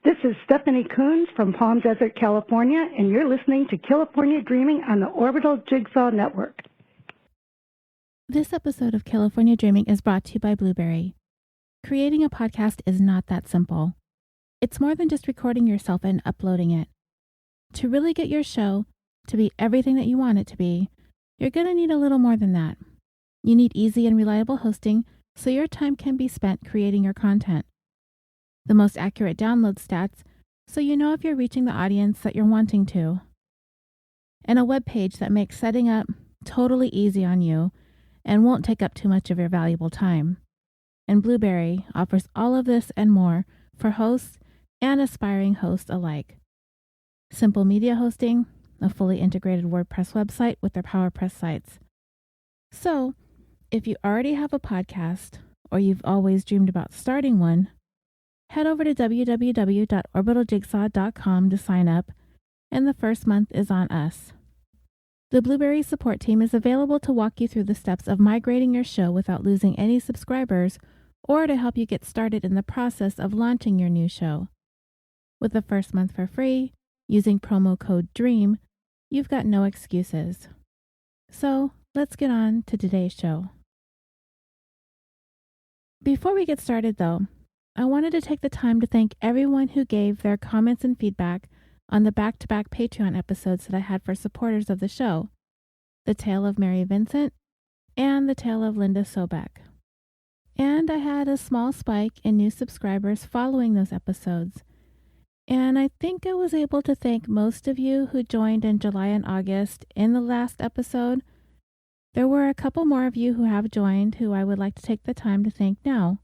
This is Stephanie Coons from Palm Desert, California, and you're listening to Killafornia Dreaming on the Orbital Jigsaw Network. This episode of Killafornia Dreaming is brought to you by BLUBRRY. Creating a podcast is not that simple. It's more than just recording yourself and uploading it. To really get your show to be everything that you want it to be, you're going to need a little more than that. You need easy and reliable hosting so your time can be spent creating your content. The most accurate download stats so you know if you're reaching the audience that you're wanting to. And a web page that makes setting up totally easy on you and won't take up too much of your valuable time. And BLUBRRY offers all of this and more for hosts and aspiring hosts alike. Simple media hosting, a fully integrated WordPress website with their PowerPress sites. So, if you already have a podcast or you've always dreamed about starting one, head over to www.orbitaljigsaw.com to sign up, and the first month is on us. The BLUBRRRY support team is available to walk you through the steps of migrating your show without losing any subscribers or to help you get started in the process of launching your new show. With the first month for free, using promo code DREAM, you've got no excuses. So, let's get on to today's show. Before we get started, though, I wanted to take the time to thank everyone who gave their comments and feedback on the back-to-back Patreon episodes that I had for supporters of the show, The Tale of Mary Vincent and The Tale of Linda Sobeck. And I had a small spike in new subscribers following those episodes, and I think I was able to thank most of you who joined in July and August in the last episode. There were a couple more of you who have joined who I would like to take the time to thank now.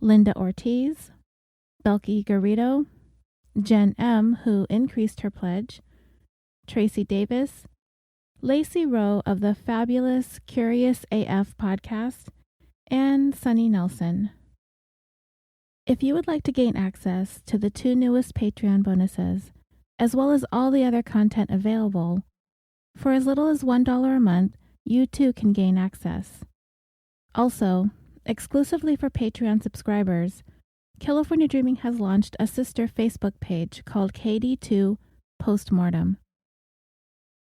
Linda Ortiz, Belky Garrido, Jen M., who increased her pledge, Tracy Davis, Lacey Rowe of the fabulous Curious AF podcast, and Sunny Nelson. If you would like to gain access to the 2 newest Patreon bonuses, as well as all the other content available, for as little as $1 a month, you too can gain access. Also, exclusively for Patreon subscribers, Killafornia Dreaming has launched a sister Facebook page called KD2 Postmortem.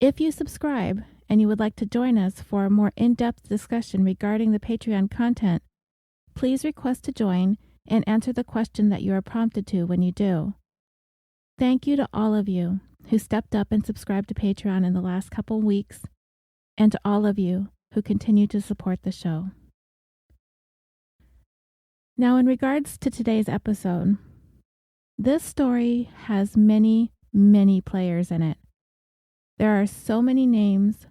If you subscribe and you would like to join us for a more in-depth discussion regarding the Patreon content, please request to join and answer the question that you are prompted to when you do. Thank you to all of you who stepped up and subscribed to Patreon in the last couple weeks, and to all of you who continue to support the show. Now, in regards to today's episode, this story has many, many players in it. There are so many names,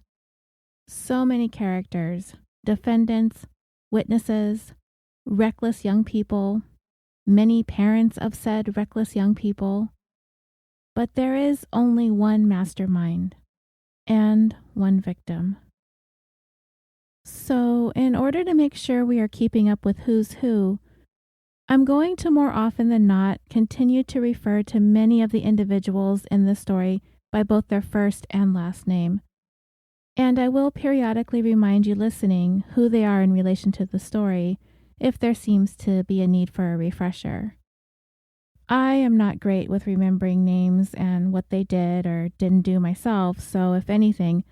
so many characters, defendants, witnesses, reckless young people, many parents of said reckless young people. But there is only one mastermind and one victim. So, in order to make sure we are keeping up with who's who, I'm going to more often than not continue to refer to many of the individuals in the story by both their first and last name. And I will periodically remind you listening who they are in relation to the story if there seems to be a need for a refresher. I am not great with remembering names and what they did or didn't do myself, so if anything,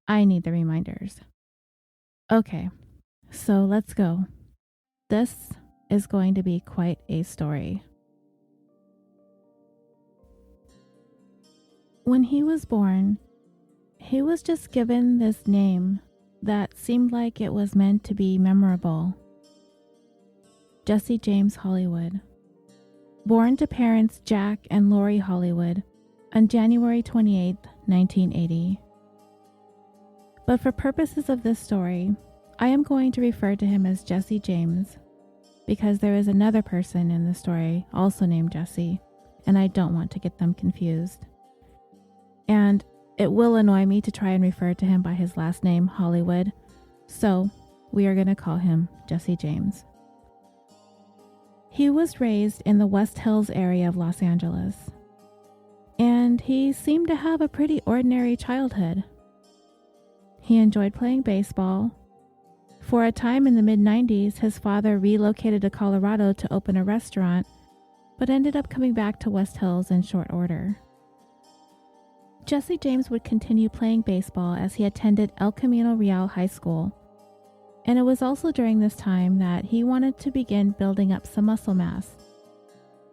I need the reminders. Okay, so let's go. This is going to be quite a story. When he was born, he was just given this name that seemed like it was meant to be memorable. Jesse James Hollywood. Born to parents Jack and Lori Hollywood on January 28, 1980. But for purposes of this story, I am going to refer to him as Jesse James, because there is another person in the story also named Jesse, and I don't want to get them confused. And it will annoy me to try and refer to him by his last name, Hollywood, so we are going to call him Jesse James. He was raised in the West Hills area of Los Angeles, and he seemed to have a pretty ordinary childhood. He enjoyed playing baseball. For a time in the mid-90s, his father relocated to Colorado to open a restaurant, but ended up coming back to West Hills in short order. Jesse James would continue playing baseball as he attended El Camino Real High School, and it was also during this time that he wanted to begin building up some muscle mass.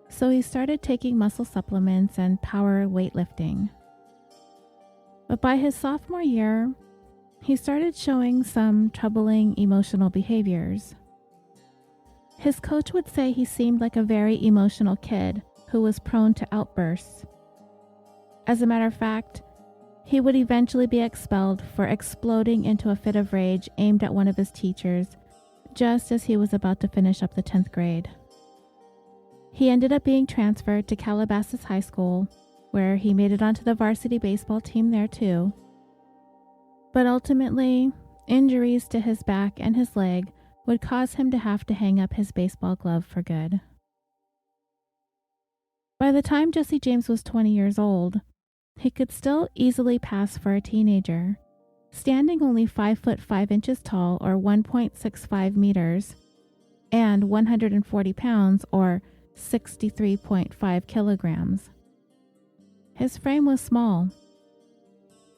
So he started taking muscle supplements and power weightlifting. But by his sophomore year, he started showing some troubling emotional behaviors. His coach would say he seemed like a very emotional kid who was prone to outbursts. As a matter of fact, he would eventually be expelled for exploding into a fit of rage aimed at one of his teachers just as he was about to finish up the 10th grade. He ended up being transferred to Calabasas High School, where he made it onto the varsity baseball team there too. But ultimately, injuries to his back and his leg would cause him to have to hang up his baseball glove for good. By the time Jesse James was 20 years old, he could still easily pass for a teenager, standing only 5 foot 5 inches tall or 1.65 meters and 140 pounds or 63.5 kilograms. His frame was small,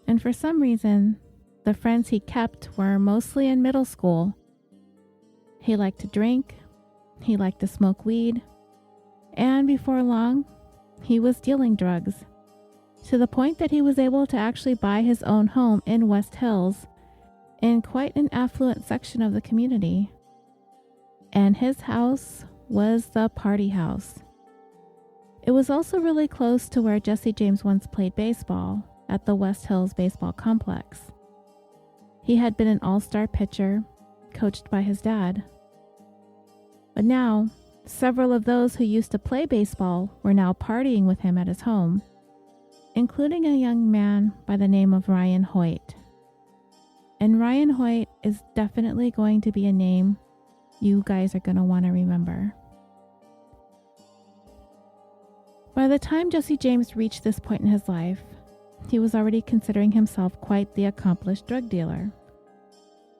and for some reason, the friends he kept were mostly in middle school. He liked to drink, he liked to smoke weed, and before long, he was dealing drugs, to the point that he was able to actually buy his own home in West Hills, in quite an affluent section of the community. And his house was the party house. It was also really close to where Jesse James once played baseball, at the West Hills Baseball Complex. He had been an all-star pitcher, coached by his dad. But now, several of those who used to play baseball were now partying with him at his home, including a young man by the name of Ryan Hoyt. And Ryan Hoyt is definitely going to be a name you guys are going to want to remember. By the time Jesse James reached this point in his life, he was already considering himself quite the accomplished drug dealer.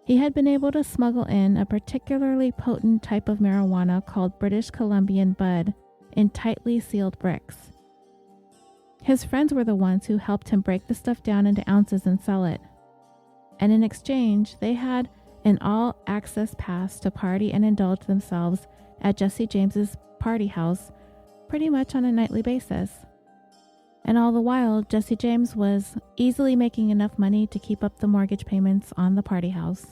He had been able to smuggle in a particularly potent type of marijuana called British Columbian bud in tightly sealed bricks. His friends were the ones who helped him break the stuff down into ounces and sell it. And in exchange, they had an all-access pass to party and indulge themselves at Jesse James's party house pretty much on a nightly basis. And all the while, Jesse James was easily making enough money to keep up the mortgage payments on the party house.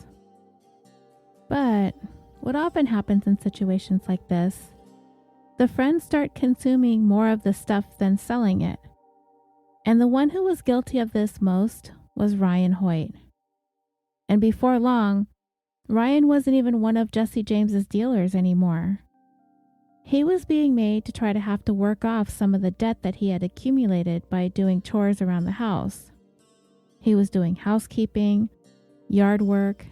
But what often happens in situations like this, the friends start consuming more of the stuff than selling it. And the one who was guilty of this most was Ryan Hoyt. And before long, Ryan wasn't even one of Jesse James's dealers anymore. He was being made to try to have to work off some of the debt that he had accumulated by doing chores around the house. He was doing housekeeping, yard work,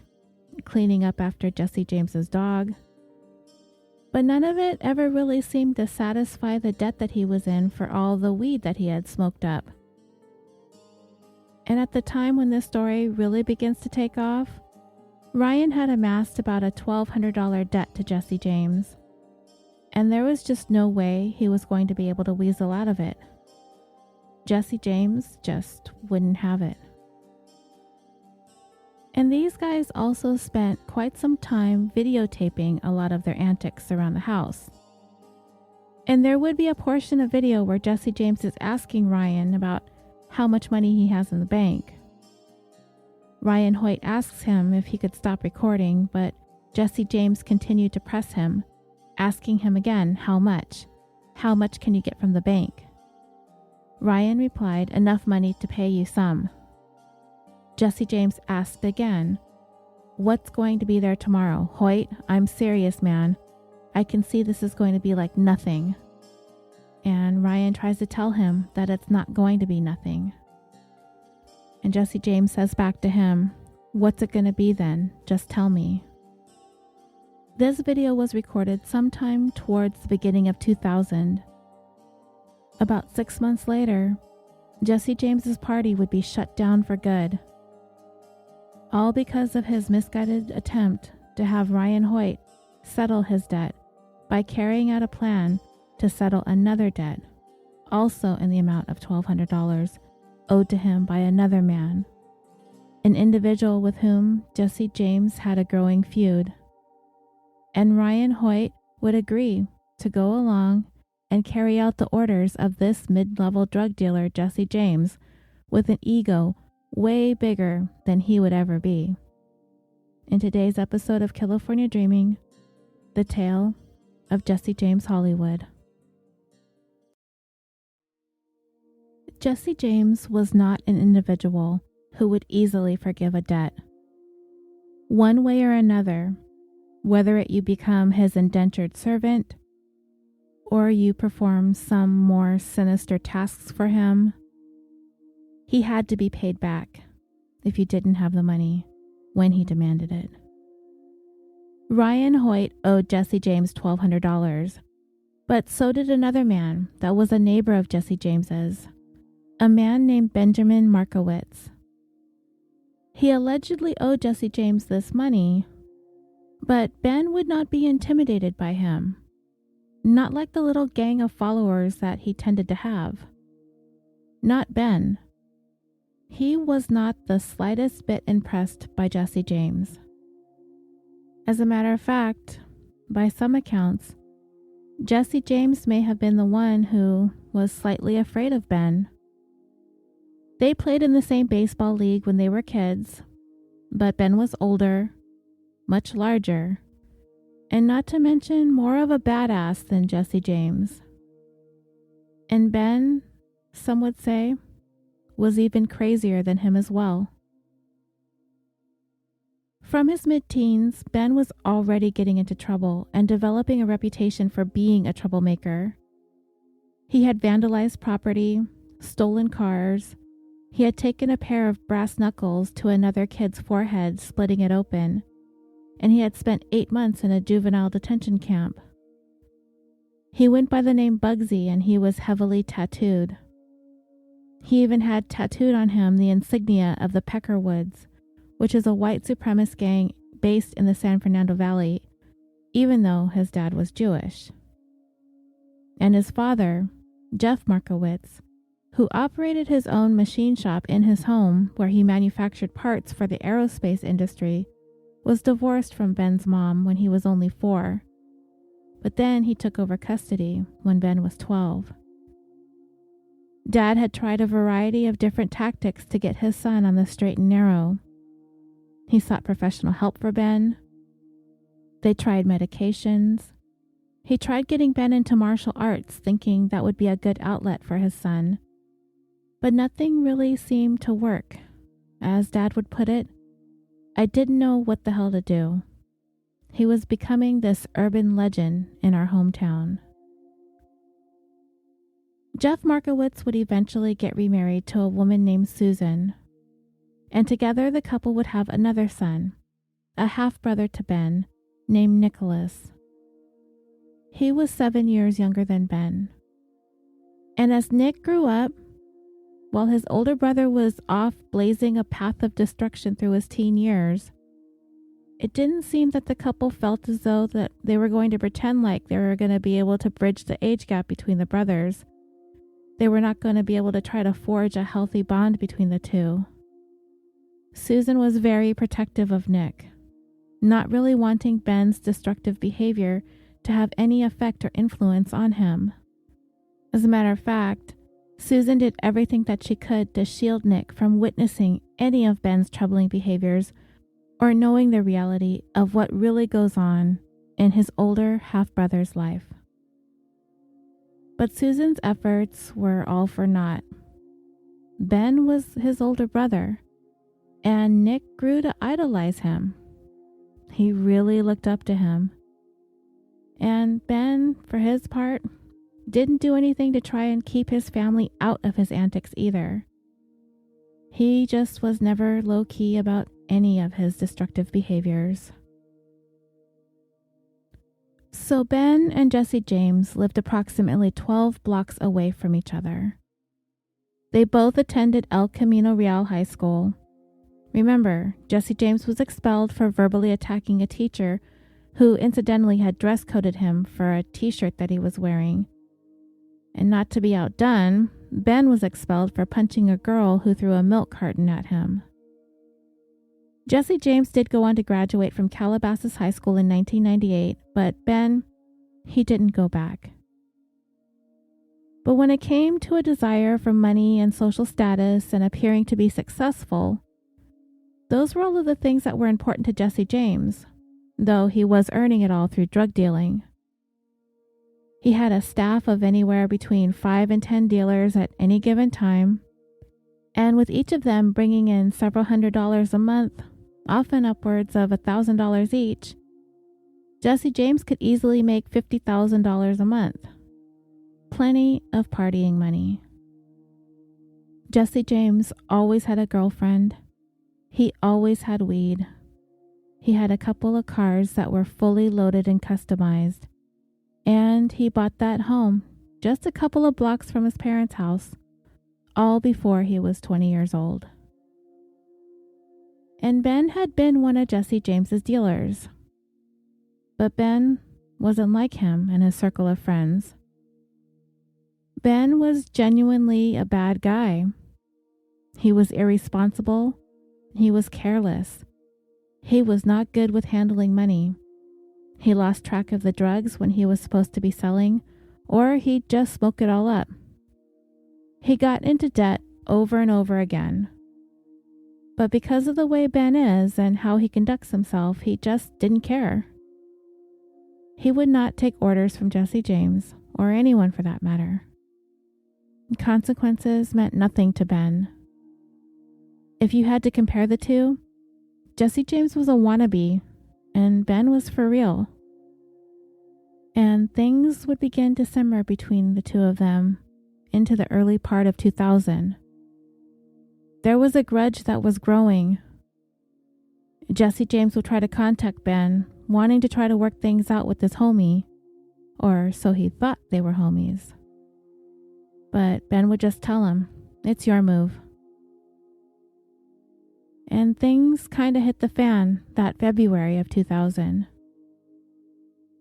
cleaning up after Jesse James's dog. But none of it ever really seemed to satisfy the debt that he was in for all the weed that he had smoked up. And at the time when this story really begins to take off, Ryan had amassed about a $1,200 debt to Jesse James. And there was just no way he was going to be able to weasel out of it. Jesse James just wouldn't have it. And these guys also spent quite some time videotaping a lot of their antics around the house. And there would be a portion of video where Jesse James is asking Ryan about how much money he has in the bank. Ryan Hoyt asks him if he could stop recording, but Jesse James continued to press him, asking him again, how much? How much can you get from the bank? Ryan replied, enough money to pay you some. Jesse James asked again, what's going to be there tomorrow? Hoyt, I'm serious, man. I can see this is going to be like nothing. And Ryan tries to tell him that it's not going to be nothing. And Jesse James says back to him, what's it going to be then? Just tell me. This video was recorded sometime towards the beginning of 2000. About 6 months later, Jesse James's party would be shut down for good. All because of his misguided attempt to have Ryan Hoyt settle his debt by carrying out a plan to settle another debt, also in the amount of $1,200, owed to him by another man, an individual with whom Jesse James had a growing feud. And Ryan Hoyt would agree to go along and carry out the orders of this mid-level drug dealer, Jesse James, with an ego way bigger than he would ever be. In today's episode of Killafornia Dreaming, the tale of Jesse James Hollywood. Jesse James was not an individual who would easily forgive a debt. One way or another, whether you become his indentured servant or you perform some more sinister tasks for him, he had to be paid back if you didn't have the money when he demanded it. Ryan Hoyt owed Jesse James $1,200, but so did another man that was a neighbor of Jesse James's, a man named Benjamin Markowitz. He allegedly owed Jesse James this money, but Ben would not be intimidated by him, not like the little gang of followers that he tended to have. Not Ben. He was not the slightest bit impressed by Jesse James. As a matter of fact, by some accounts, Jesse James may have been the one who was slightly afraid of Ben. They played in the same baseball league when they were kids, but Ben was older, much larger, and not to mention more of a badass than Jesse James. And Ben, some would say, was even crazier than him as well. From his mid-teens, Ben was already getting into trouble and developing a reputation for being a troublemaker. He had vandalized property, stolen cars. He had taken a pair of brass knuckles to another kid's forehead, splitting it open, and he had spent 8 months in a juvenile detention camp. He went by the name Bugsy, and he was heavily tattooed. He even had tattooed on him the insignia of the Peckerwoods, which is a white supremacist gang based in the San Fernando Valley, even though his dad was Jewish. And his father, Jeff Markowitz, who operated his own machine shop in his home where he manufactured parts for the aerospace industry, was divorced from Ben's mom when he was only 4. But then he took over custody when Ben was 12. Dad had tried a variety of different tactics to get his son on the straight and narrow. He sought professional help for Ben. They tried medications. He tried getting Ben into martial arts, thinking that would be a good outlet for his son. But nothing really seemed to work. As Dad would put it, I didn't know what the hell to do. He was becoming this urban legend in our hometown. Jeff Markowitz would eventually get remarried to a woman named Susan, and together the couple would have another son, a half-brother to Ben, named Nicholas. He was 7 years younger than Ben. And as Nick grew up, while his older brother was off blazing a path of destruction through his teen years, it didn't seem that the couple felt as though that they were going to pretend like they were going to be able to bridge the age gap between the brothers. They were not going to be able to try to forge a healthy bond between the two. Susan was very protective of Nick, not really wanting Ben's destructive behavior to have any effect or influence on him. As a matter of fact, Susan did everything that she could to shield Nick from witnessing any of Ben's troubling behaviors or knowing the reality of what really goes on in his older half-brother's life. But Susan's efforts were all for naught. Ben was his older brother, and Nick grew to idolize him. He really looked up to him. And Ben, for his part, didn't do anything to try and keep his family out of his antics either. He just was never low-key about any of his destructive behaviors. So Ben and Jesse James lived approximately 12 blocks away from each other. They both attended El Camino Real High School. Remember, Jesse James was expelled for verbally attacking a teacher who incidentally had dress coded him for a t-shirt that he was wearing, And not to be outdone, Ben was expelled for punching a girl who threw a milk carton at him. Jesse James did go on to graduate from Calabasas High School in 1998, but Ben, he didn't go back. But when it came to a desire for money and social status and appearing to be successful, those were all of the things that were important to Jesse James, though he was earning it all through drug dealing. He had a staff of anywhere between 5 and 10 dealers at any given time, and with each of them bringing in several $100s a month, often upwards of $1,000 each, Jesse James could easily make $50,000 a month. Plenty of partying money. Jesse James always had a girlfriend. He always had weed. He had a couple of cars that were fully loaded and customized. And he bought that home just a couple of blocks from his parents' house, all before he was 20 years old. And Ben had been one of Jesse James's dealers. But Ben wasn't like him and his circle of friends. Ben was genuinely a bad guy. He was irresponsible. He was careless. He was not good with handling money. He lost track of the drugs when he was supposed to be selling, or he'd just smoke it all up. He got into debt over and over again. But because of the way Ben is and how he conducts himself, he just didn't care. He would not take orders from Jesse James, or anyone for that matter. Consequences meant nothing to Ben. If you had to compare the two, Jesse James was a wannabe, and Ben was for real. And things would begin to simmer between the two of them into the early part of 2000. There was a grudge that was growing. Jesse James would try to contact Ben, wanting to try to work things out with his homie, or so he thought they were homies. But Ben would just tell him, "It's your move." And things kind of hit the fan that February of 2000.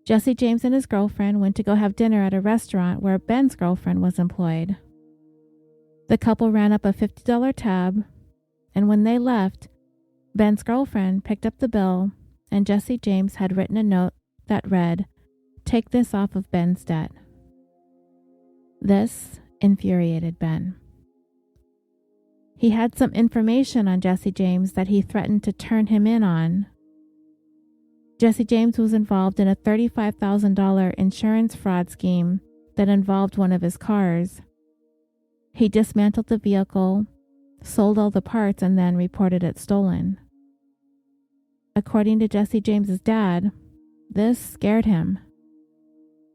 Jesse James and his girlfriend went to go have dinner at a restaurant where Ben's girlfriend was employed. The couple ran up a $50 tab, and when they left, Ben's girlfriend picked up the bill, and Jesse James had written a note that read, "Take this off of Ben's debt." This infuriated Ben. He had some information on Jesse James that he threatened to turn him in on. Jesse James was involved in a $35,000 insurance fraud scheme that involved one of his cars. He dismantled the vehicle, sold all the parts, and then reported it stolen. According to Jesse James's dad, this scared him.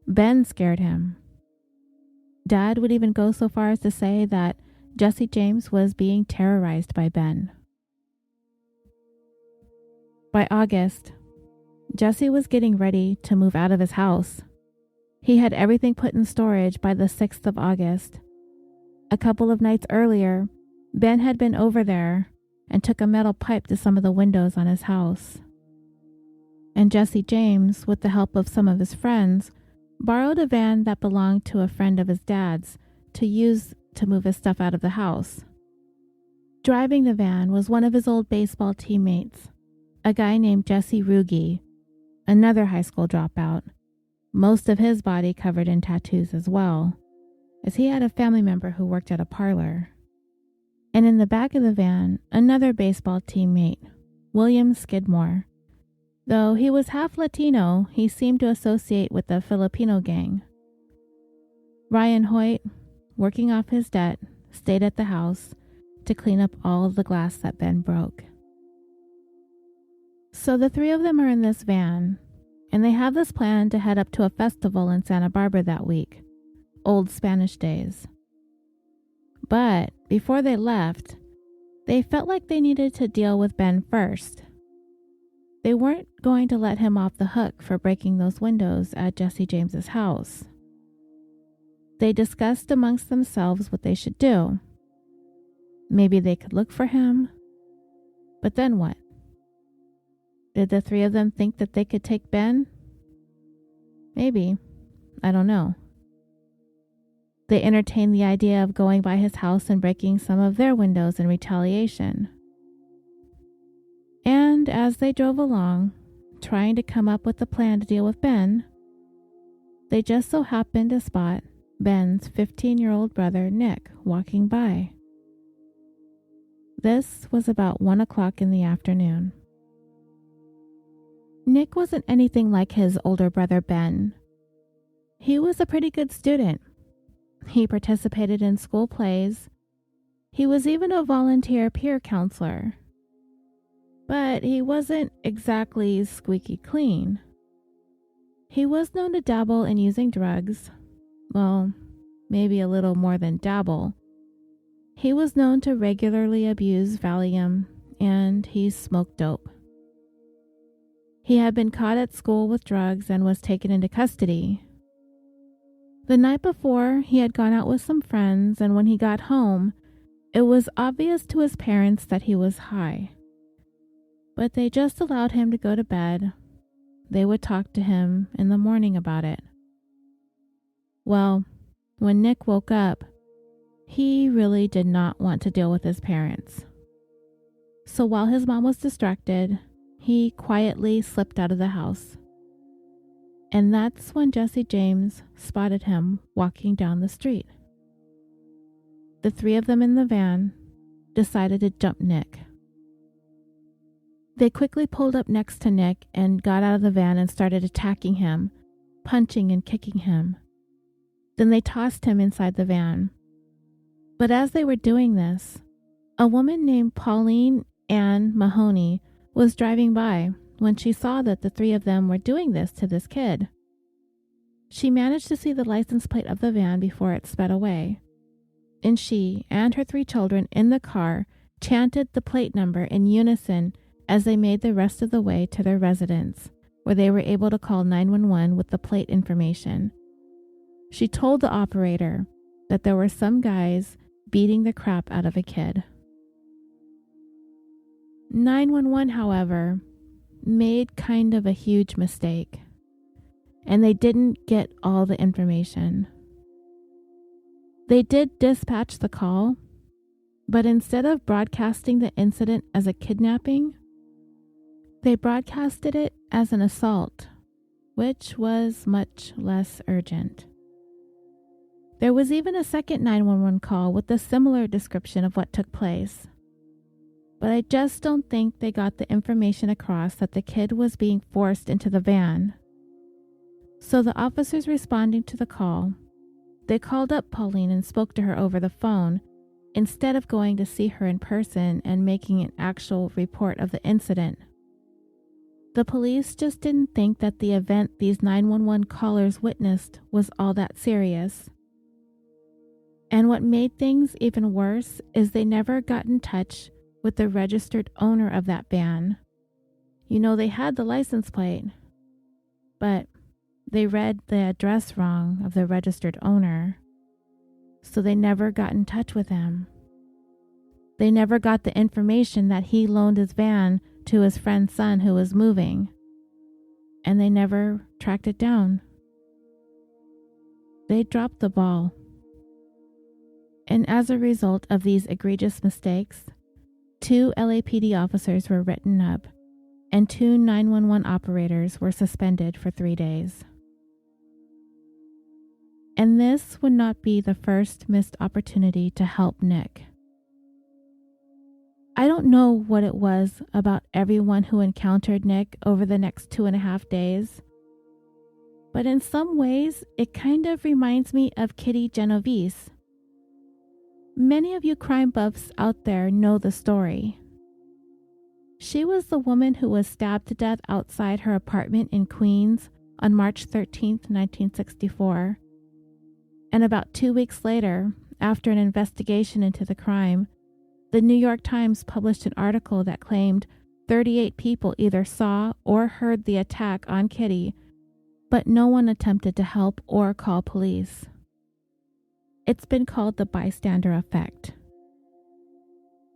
Ben scared him. Dad would even go so far as to say that Jesse James was being terrorized by Ben. By August, Jesse was getting ready to move out of his house. He had everything put in storage by the 6th of August. A couple of nights earlier, Ben had been over there and took a metal pipe to some of the windows on his house. And Jesse James, with the help of some of his friends, borrowed a van that belonged to a friend of his dad's to use to move his stuff out of the house. Driving the van was one of his old baseball teammates, a guy named Jesse Ruge, another high school dropout, most of his body covered in tattoos as well, as he had a family member who worked at a parlor. And in the back of the van, another baseball teammate, William Skidmore. Though he was half Latino, he seemed to associate with the Filipino gang. Ryan Hoyt, working off his debt, stayed at the house to clean up all of the glass that Ben broke. So the three of them are in this van, and they have this plan to head up to a festival in Santa Barbara that week, Old Spanish Days. But before they left, they felt like they needed to deal with Ben first. They weren't going to let him off the hook for breaking those windows at Jesse James's house. They discussed amongst themselves what they should do. Maybe they could look for him. But then what? Did the three of them think that they could take Ben? Maybe. I don't know. They entertained the idea of going by his house and breaking some of their windows in retaliation. And as they drove along, trying to come up with a plan to deal with Ben, they just so happened to spot Ben's 15-year-old brother Nick walking by. This was about 1 o'clock in the afternoon. Nick wasn't anything like his older brother Ben. He was a pretty good student. He participated in school plays. He was even a volunteer peer counselor. But he wasn't exactly squeaky clean. He was known to dabble in using drugs. Well, maybe a little more than dabble. He was known to regularly abuse Valium, and he smoked dope. He had been caught at school with drugs and was taken into custody. The night before, he had gone out with some friends, and when he got home, it was obvious to his parents that he was high. But they just allowed him to go to bed. They would talk to him in the morning about it. Well, when Nick woke up, he really did not want to deal with his parents. So while his mom was distracted, he quietly slipped out of the house. And that's when Jesse James spotted him walking down the street. The three of them in the van decided to jump Nick. They quickly pulled up next to Nick and got out of the van and started attacking him, punching and kicking him. Then they tossed him inside the van. But as they were doing this, a woman named Pauline Ann Mahoney was driving by when she saw that the three of them were doing this to this kid. She managed to see the license plate of the van before it sped away, and she and her 3 children in the car chanted the plate number in unison as they made the rest of the way to their residence, where they were able to call 911 with the plate information. She told the operator that there were some guys beating the crap out of a kid. 911, however, made kind of a huge mistake, and they didn't get all the information. They did dispatch the call, but instead of broadcasting the incident as a kidnapping, they broadcasted it as an assault, which was much less urgent. There was even a second 911 call with a similar description of what took place. But I just don't think they got the information across that the kid was being forced into the van. So the officers responding to the call, they called up Pauline and spoke to her over the phone instead of going to see her in person and making an actual report of the incident. The police just didn't think that the event these 911 callers witnessed was all that serious. And what made things even worse is they never got in touch with the registered owner of that van. You know, they had the license plate, but they read the address wrong of the registered owner, so they never got in touch with him. They never got the information that he loaned his van to his friend's son who was moving, and they never tracked it down. They dropped the ball. And as a result of these egregious mistakes, 2 LAPD officers were written up, and 2 911 operators were suspended for 3 days. And this would not be the first missed opportunity to help Nick. I don't know what it was about everyone who encountered Nick over the next 2.5 days, but in some ways, it kind of reminds me of Kitty Genovese. Many of you crime buffs out there know the story. She was the woman who was stabbed to death outside her apartment in Queens on March 13, 1964. And about 2 weeks later, after an investigation into the crime, the New York Times published an article that claimed 38 people either saw or heard the attack on Kitty, but no one attempted to help or call police. It's been called the bystander effect.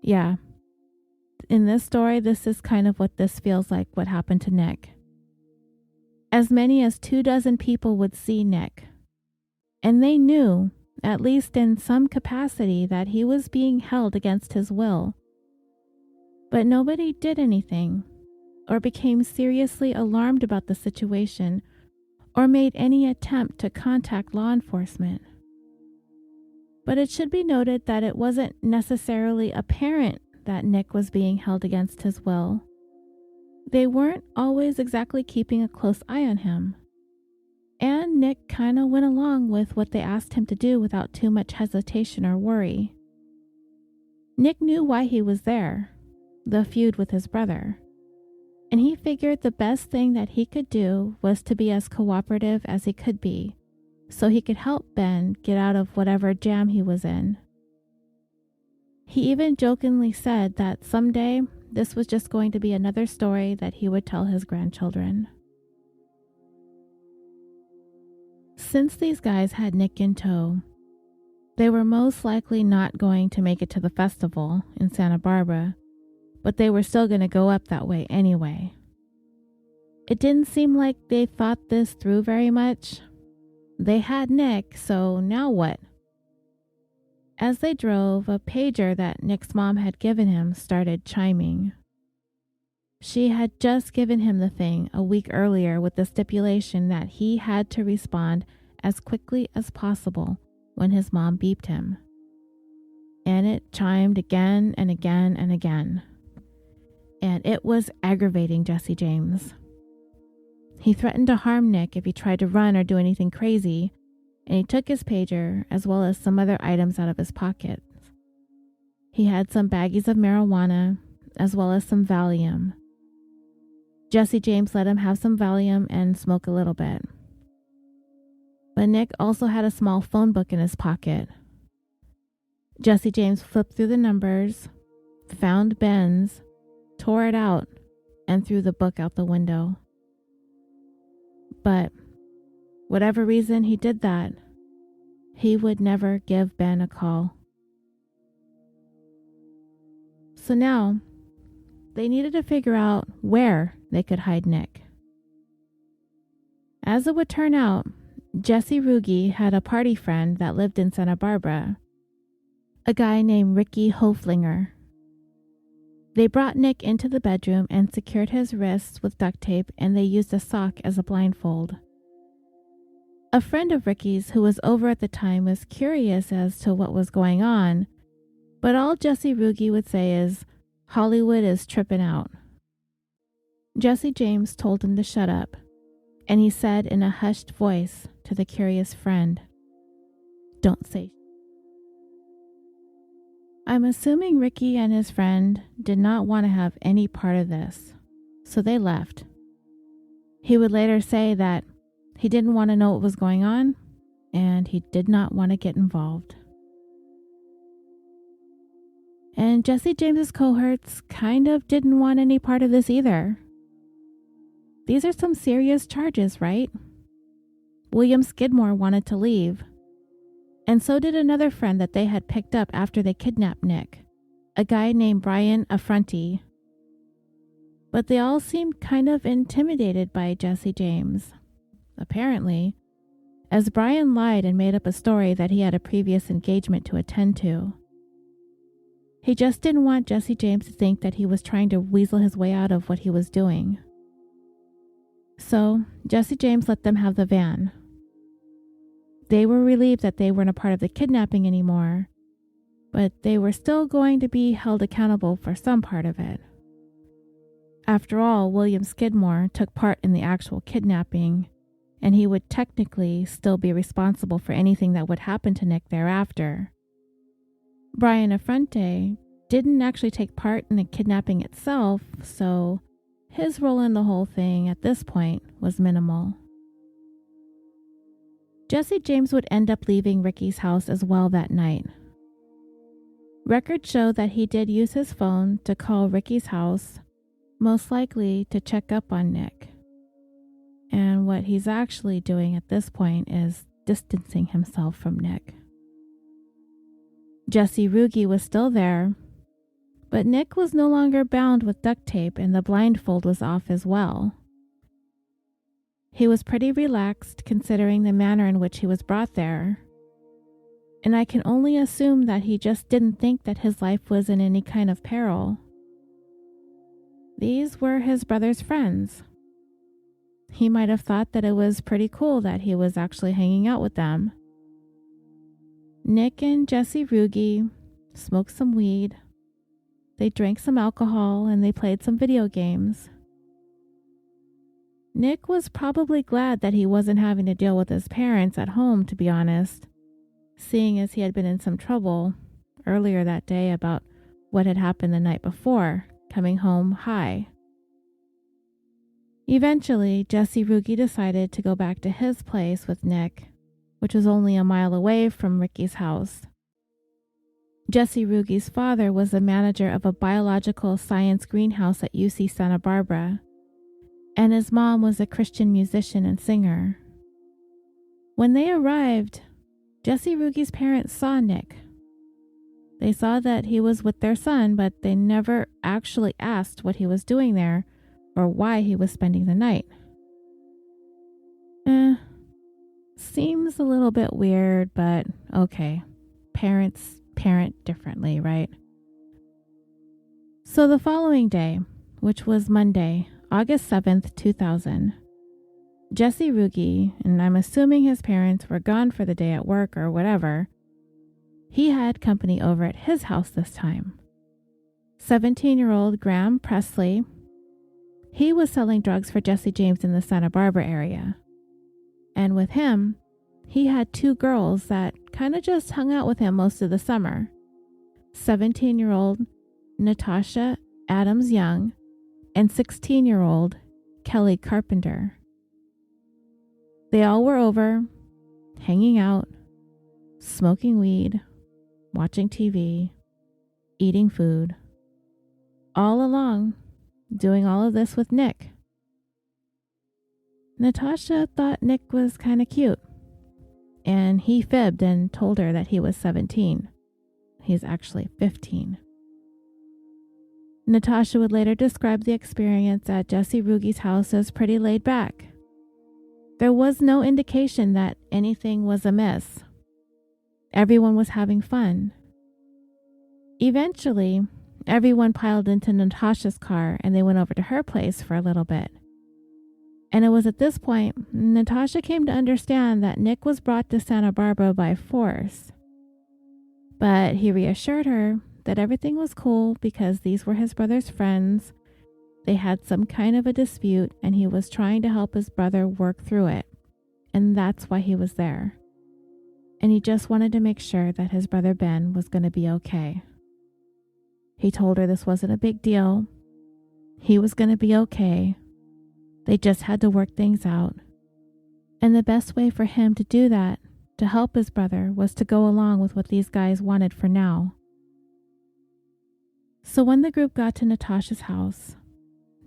Yeah, in this story, this is kind of what this feels like what happened to Nick. As many as 24 people would see Nick, and they knew at least in some capacity, that he was being held against his will. But nobody did anything, or became seriously alarmed about the situation, or made any attempt to contact law enforcement. But it should be noted that it wasn't necessarily apparent that Nick was being held against his will. They weren't always exactly keeping a close eye on him. And Nick kind of went along with what they asked him to do without too much hesitation or worry. Nick knew why he was there, the feud with his brother. And he figured the best thing that he could do was to be as cooperative as he could be, so he could help Ben get out of whatever jam he was in. He even jokingly said that someday this was just going to be another story that he would tell his grandchildren. Since these guys had Nick in tow, they were most likely not going to make it to the festival in Santa Barbara, but they were still going to go up that way anyway. It didn't seem like they thought this through very much. They had Nick, so now what? As they drove, a pager that Nick's mom had given him started chiming. She had just given him the thing a week earlier with the stipulation that he had to respond as quickly as possible when his mom beeped him. And it chimed again and again and again. And it was aggravating Jesse James. He threatened to harm Nick if he tried to run or do anything crazy, and he took his pager as well as some other items out of his pockets. He had some baggies of marijuana as well as some Valium. Jesse James let him have some Valium and smoke a little bit. But Nick also had a small phone book in his pocket. Jesse James flipped through the numbers, found Ben's, tore it out, and threw the book out the window. But whatever reason he did that, he would never give Ben a call. So now, they needed to figure out where they could hide Nick. As it would turn out, Jesse Ruge had a party friend that lived in Santa Barbara, a guy named Ricky Hoflinger. They brought Nick into the bedroom and secured his wrists with duct tape, and they used a sock as a blindfold. A friend of Ricky's who was over at the time was curious as to what was going on, but all Jesse Ruge would say is, "Hollywood is tripping out." Jesse James told him to shut up, and he said in a hushed voice to the curious friend, "Don't say." I'm assuming Ricky and his friend did not want to have any part of this, so they left. He would later say that he didn't want to know what was going on, and he did not want to get involved. And Jesse James's cohorts kind of didn't want any part of this either. These are some serious charges, right? William Skidmore wanted to leave, and so did another friend that they had picked up after they kidnapped Nick, a guy named Brian Affronti. But they all seemed kind of intimidated by Jesse James, apparently, as Brian lied and made up a story that he had a previous engagement to attend to. He just didn't want Jesse James to think that he was trying to weasel his way out of what he was doing. So Jesse James let them have the van. They were relieved that they weren't a part of the kidnapping anymore, but they were still going to be held accountable for some part of it. After all, William Skidmore took part in the actual kidnapping, and he would technically still be responsible for anything that would happen to Nick thereafter. Brian Affronti didn't actually take part in the kidnapping itself, so his role in the whole thing at this point was minimal. Jesse James would end up leaving Ricky's house as well that night. Records show that he did use his phone to call Ricky's house, most likely to check up on Nick. And what he's actually doing at this point is distancing himself from Nick. Jesse Ruge was still there, but Nick was no longer bound with duct tape and the blindfold was off as well. He was pretty relaxed considering the manner in which he was brought there. and I can only assume that he just didn't think that his life was in any kind of peril. These were his brother's friends. He might have thought that it was pretty cool that he was actually hanging out with them. Nick and Jesse Ruge smoked some weed. They drank some alcohol and they played some video games. Nick was probably glad that he wasn't having to deal with his parents at home, to be honest, seeing as he had been in some trouble earlier that day about what had happened the night before, coming home high. Eventually, Jesse Ruge decided to go back to his place with Nick, which was only a mile away from Ricky's house. Jesse Ruge's father was the manager of a biological science greenhouse at UC Santa Barbara, and his mom was a Christian musician and singer. When they arrived, Jesse Ruge's parents saw Nick. They saw that he was with their son, but they never actually asked what he was doing there or why he was spending the night. Seems a little bit weird, but okay. Parents parent differently, right? So the following day, which was Monday, August 7th, 2000, Jesse Ruge, and I'm assuming his parents were gone for the day at work or whatever, he had company over at his house this time. 17-year-old Graham Presley, he was selling drugs for Jesse James in the Santa Barbara area. And with him, he had two girls that kind of just hung out with him most of the summer. 17-year-old Natasha Adams Young and 16-year-old Kelly Carpenter. They all were over, hanging out, smoking weed, watching TV, eating food, all along, doing all of this with Nick. Natasha thought Nick was kind of cute, and he fibbed and told her that he was 17. He's actually 15. Natasha would later describe the experience at Jesse Ruge's house as pretty laid back. There was no indication that anything was amiss. Everyone was having fun. Eventually, everyone piled into Natasha's car and they went over to her place for a little bit. And it was at this point, Natasha came to understand that Nick was brought to Santa Barbara by force. But he reassured her that everything was cool because these were his brother's friends. They had some kind of a dispute and he was trying to help his brother work through it. And that's why he was there. And he just wanted to make sure that his brother Ben was going to be okay. He told her this wasn't a big deal. He was going to be okay. They just had to work things out. And the best way for him to do that, to help his brother, was to go along with what these guys wanted for now. So when the group got to Natasha's house,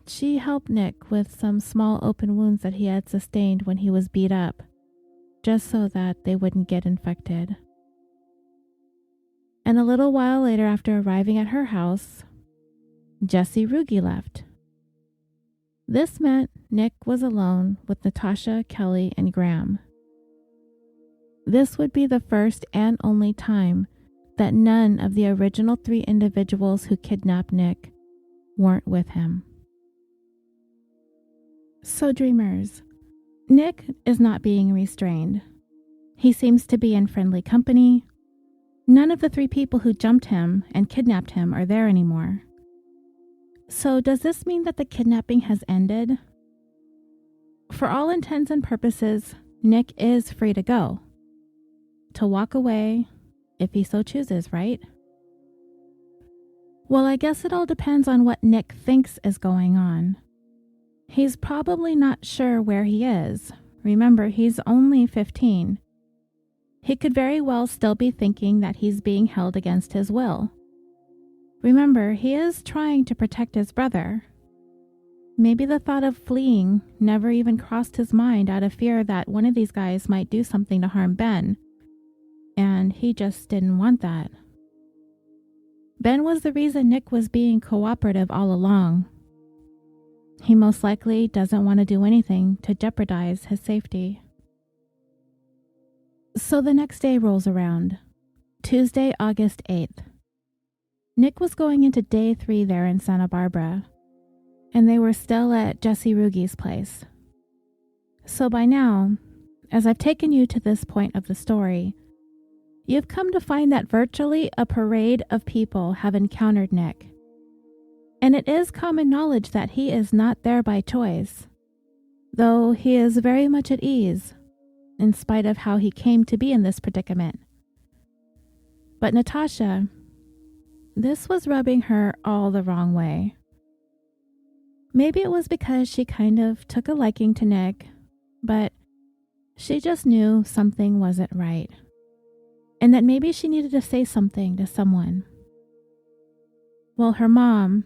she helped Nick with some small open wounds that he had sustained when he was beat up, just so that they wouldn't get infected. And a little while later, after arriving at her house, Jesse Ruge left. This meant Nick was alone with Natasha, Kelly, and Graham. This would be the first and only time that none of the original three individuals who kidnapped Nick weren't with him. So dreamers, Nick is not being restrained. He seems to be in friendly company. None of the three people who jumped him and kidnapped him are there anymore. So does this mean that the kidnapping has ended? For all intents and purposes, Nick is free to go. To walk away, if he so chooses, right? Well, I guess it all depends on what Nick thinks is going on. He's probably not sure where he is. Remember, he's only 15. He could very well still be thinking that he's being held against his will. Remember, he is trying to protect his brother. Maybe the thought of fleeing never even crossed his mind out of fear that one of these guys might do something to harm Ben. And he just didn't want that. Ben was the reason Nick was being cooperative all along. He most likely doesn't want to do anything to jeopardize his safety. So the next day rolls around, Tuesday, August 8th. Nick was going into day 3 there in Santa Barbara, and they were still at Jesse Rugi's place. So by now, as I've taken you to this point of the story, you've come to find that virtually a parade of people have encountered Nick. And it is common knowledge that he is not there by choice, though he is very much at ease, in spite of how he came to be in this predicament. But Natasha, this was rubbing her all the wrong way. Maybe it was because she kind of took a liking to Nick, but she just knew something wasn't right, and that maybe she needed to say something to someone. Well, her mom,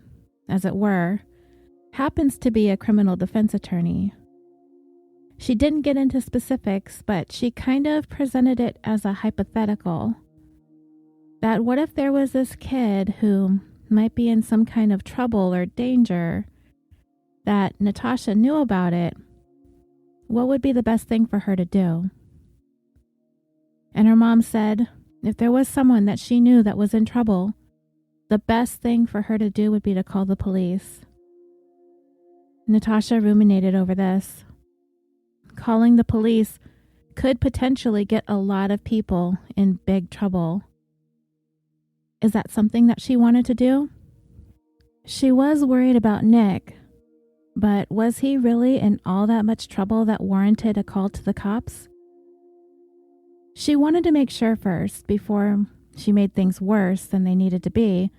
as it were, happens to be a criminal defense attorney. She didn't get into specifics, but she kind of presented it as a hypothetical. That what if there was this kid who might be in some kind of trouble or danger, that Natasha knew about it, what would be the best thing for her to do? And her mom said if there was someone that she knew that was in trouble, the best thing for her to do would be to call the police. Natasha ruminated over this. Calling the police could potentially get a lot of people in big trouble. Is that something that she wanted to do? She was worried about Nick, but was he really in all that much trouble that warranted a call to the cops? She wanted to make sure first, before she made things worse than they needed to be,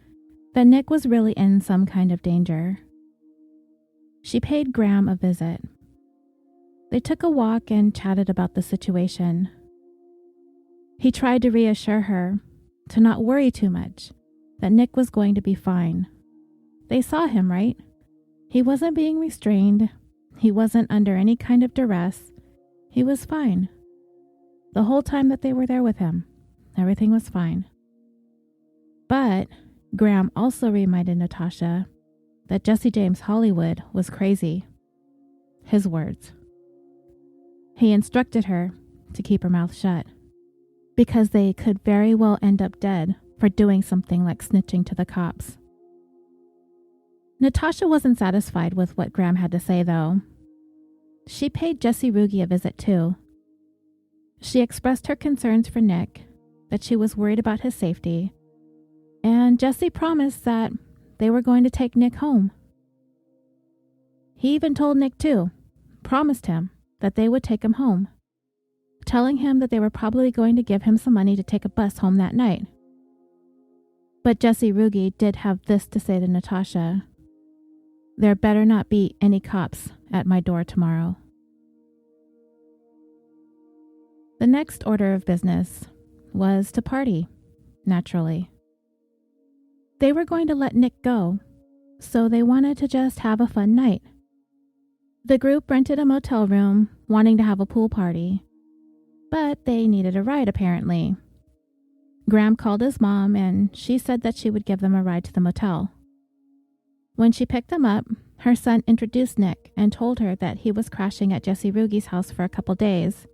that Nick was really in some kind of danger. She paid Graham a visit. They took a walk and chatted about the situation. He tried to reassure her to not worry too much, that Nick was going to be fine. They saw him, right? He wasn't being restrained. He wasn't under any kind of duress. He was fine. The whole time that they were there with him, everything was fine. But Graham also reminded Natasha that Jesse James Hollywood was crazy. His words. He instructed her to keep her mouth shut, because they could very well end up dead for doing something like snitching to the cops. Natasha wasn't satisfied with what Graham had to say, though. She paid Jesse Rugi a visit, too. She expressed her concerns for Nick, that she was worried about his safety, and Jesse promised that they were going to take Nick home. He even told Nick, too, promised him that they would take him home, telling him that they were probably going to give him some money to take a bus home that night. But Jesse Rugi did have this to say to Natasha: "There better not be any cops at my door tomorrow." The next order of business was to party, naturally. They were going to let Nick go, so they wanted to just have a fun night. The group rented a motel room, wanting to have a pool party, but they needed a ride, apparently. Graham called his mom, and she said that she would give them a ride to the motel. When she picked them up, her son introduced Nick and told her that he was crashing at Jesse Rugi's house for a couple days.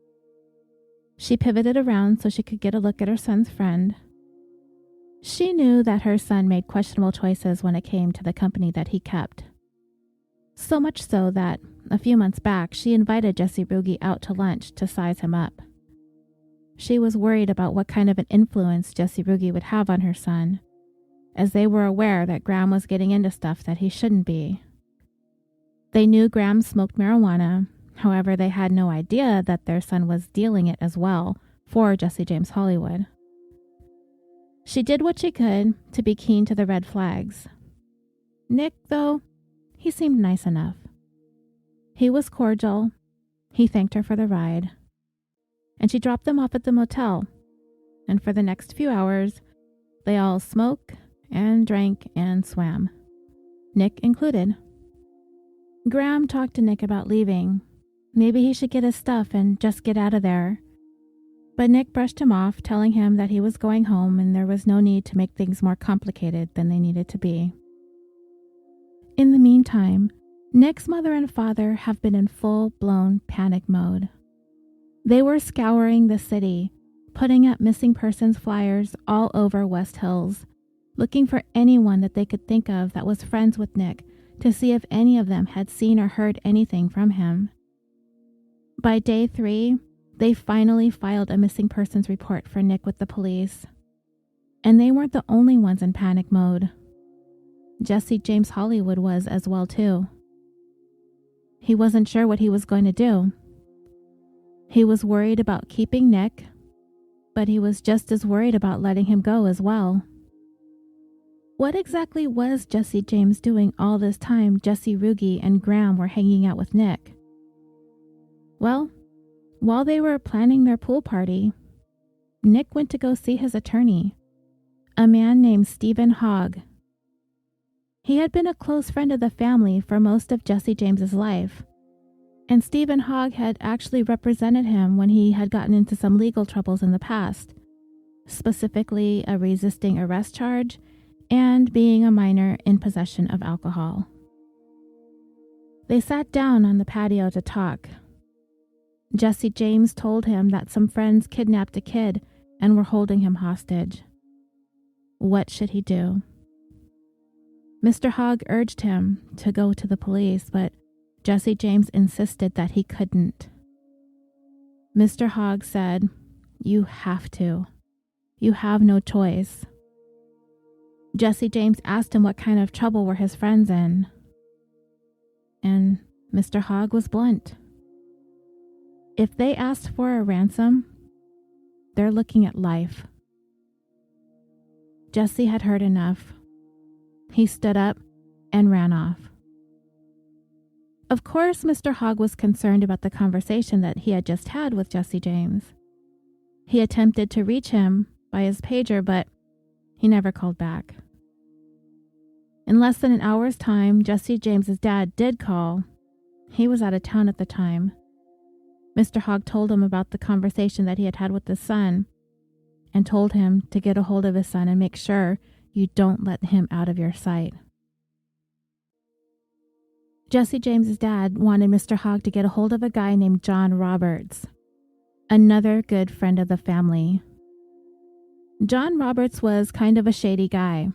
She pivoted around so she could get a look at her son's friend. She knew that her son made questionable choices when it came to the company that he kept. So much so that a few months back, she invited Jesse Rugi out to lunch to size him up. She was worried about what kind of an influence Jesse Rugi would have on her son, as they were aware that Graham was getting into stuff that he shouldn't be. They knew Graham smoked marijuana, however, they had no idea that their son was dealing it as well for Jesse James Hollywood. She did what she could to be keen to the red flags. Nick, though, he seemed nice enough. He was cordial. He thanked her for the ride. And she dropped them off at the motel. And for the next few hours, they all smoked and drank and swam, Nick included. Graham talked to Nick about leaving. Maybe he should get his stuff and just get out of there. But Nick brushed him off, telling him that he was going home and there was no need to make things more complicated than they needed to be. In the meantime, Nick's mother and father have been in full-blown panic mode. They were scouring the city, putting up missing persons flyers all over West Hills, looking for anyone that they could think of that was friends with Nick to see if any of them had seen or heard anything from him. By day 3, they finally filed a missing persons report for Nick with the police. And they weren't the only ones in panic mode. Jesse James Hollywood was as well too. He wasn't sure what he was going to do. He was worried about keeping Nick, but he was just as worried about letting him go as well. What exactly was Jesse James doing all this time Jesse Ruge and Graham were hanging out with Nick? Well, while they were planning their pool party, Nick went to go see his attorney, a man named Stephen Hogg. He had been a close friend of the family for most of Jesse James's life, and Stephen Hogg had actually represented him when he had gotten into some legal troubles in the past, specifically a resisting arrest charge and being a minor in possession of alcohol. They sat down on the patio to talk. Jesse James told him that some friends kidnapped a kid and were holding him hostage. What should he do? Mr. Hogg urged him to go to the police, but Jesse James insisted that he couldn't. Mr. Hogg said, "You have to. You have no choice." Jesse James asked him what kind of trouble were his friends in. And Mr. Hogg was blunt. If they asked for a ransom, they're looking at life. Jesse had heard enough. He stood up and ran off. Of course, Mr. Hogg was concerned about the conversation that he had just had with Jesse James. He attempted to reach him by his pager, but he never called back. In less than an hour's time, Jesse James's dad did call. He was out of town at the time. Mr. Hogg told him about the conversation that he had had with his son and told him to get a hold of his son and make sure you don't let him out of your sight. Jesse James's dad wanted Mr. Hogg to get a hold of a guy named John Roberts, another good friend of the family. John Roberts was kind of a shady guy,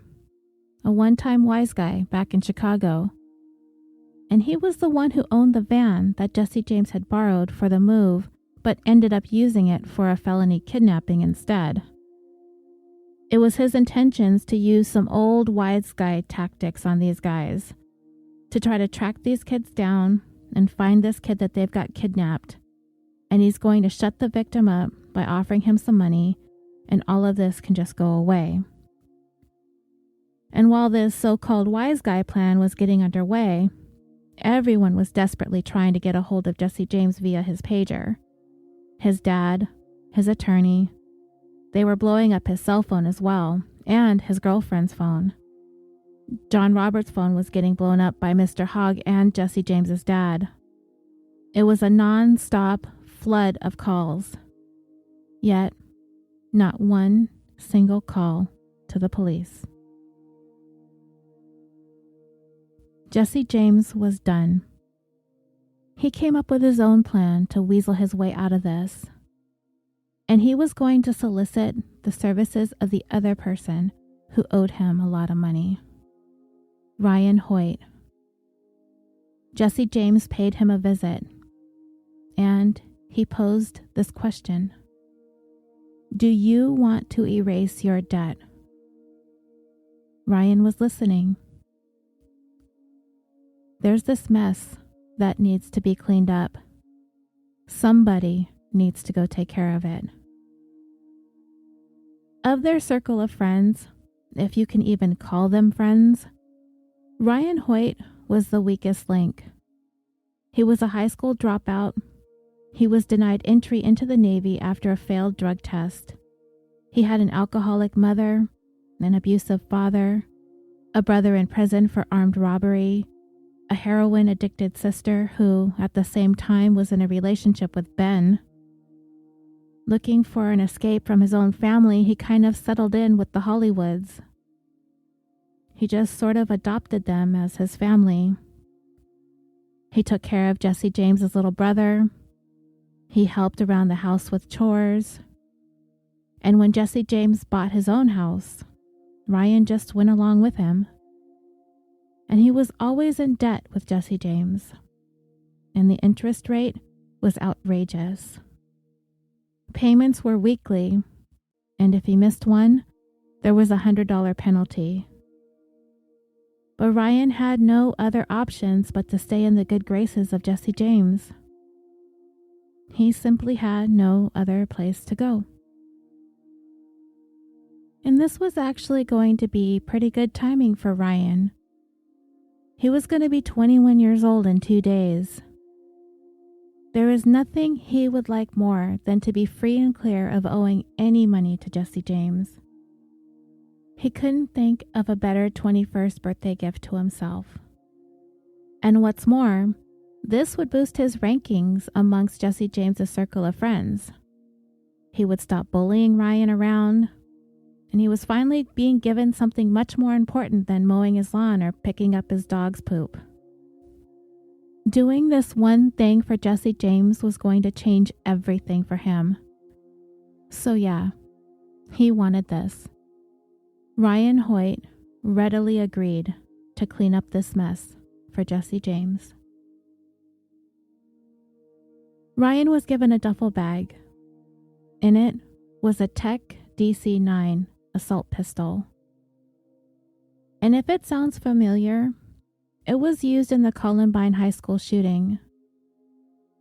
a one-time wise guy back in Chicago. And he was the one who owned the van that Jesse James had borrowed for the move, but ended up using it for a felony kidnapping instead. It was his intentions to use some old wise guy tactics on these guys, to try to track these kids down and find this kid that they've got kidnapped. And he's going to shut the victim up by offering him some money, and all of this can just go away. And while this so-called wise guy plan was getting underway, everyone was desperately trying to get a hold of Jesse James via his pager. His dad, his attorney. They were blowing up his cell phone as well, and his girlfriend's phone. John Roberts' phone was getting blown up by Mr. Hogg and Jesse James's dad. It was a non-stop flood of calls. Yet, not one single call to the police. Jesse James was done. He came up with his own plan to weasel his way out of this. And he was going to solicit the services of the other person who owed him a lot of money. Ryan Hoyt. Jesse James paid him a visit, and he posed this question: do you want to erase your debt? Ryan was listening. There's this mess that needs to be cleaned up. Somebody needs to go take care of it. Of their circle of friends, if you can even call them friends, Ryan Hoyt was the weakest link. He was a high school dropout. He was denied entry into the Navy after a failed drug test. He had an alcoholic mother, an abusive father, a brother in prison for armed robbery, a heroin-addicted sister who, at the same time, was in a relationship with Ben. Looking for an escape from his own family, he kind of settled in with the Hollywoods. He just sort of adopted them as his family. He took care of Jesse James's little brother. He helped around the house with chores. And when Jesse James bought his own house, Ryan just went along with him. And he was always in debt with Jesse James. And the interest rate was outrageous. Payments were weekly, and if he missed one, there was a $100 penalty. But Ryan had no other options but to stay in the good graces of Jesse James. He simply had no other place to go. And this was actually going to be pretty good timing for Ryan. He was going to be 21 years old in 2 days. There is nothing he would like more than to be free and clear of owing any money to Jesse James. He couldn't think of a better 21st birthday gift to himself. And what's more, this would boost his rankings amongst Jesse James's circle of friends. He would stop bullying Ryan around, and he was finally being given something much more important than mowing his lawn or picking up his dog's poop. Doing this one thing for Jesse James was going to change everything for him. So yeah, he wanted this. Ryan Hoyt readily agreed to clean up this mess for Jesse James. Ryan was given a duffel bag. In it was a Tech DC-9 assault pistol. And if it sounds familiar, it was used in the Columbine High School shooting.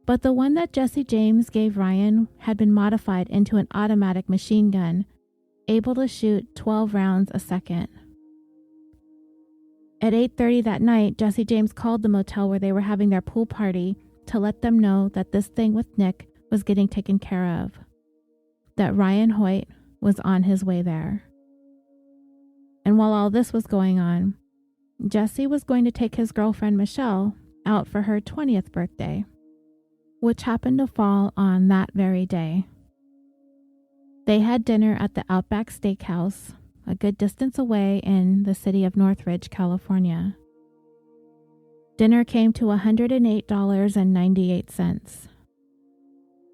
But the one that Jesse James gave Ryan had been modified into an automatic machine gun, able to shoot 12 rounds a second. At 8:30 that night, Jesse James called the motel where they were having their pool party to let them know that this thing with Nick was getting taken care of, that Ryan Hoyt was on his way there. And while all this was going on, Jesse was going to take his girlfriend Michelle out for her 20th birthday, which happened to fall on that very day. They had dinner at the Outback Steakhouse, a good distance away in the city of Northridge, California. Dinner came to $108.98.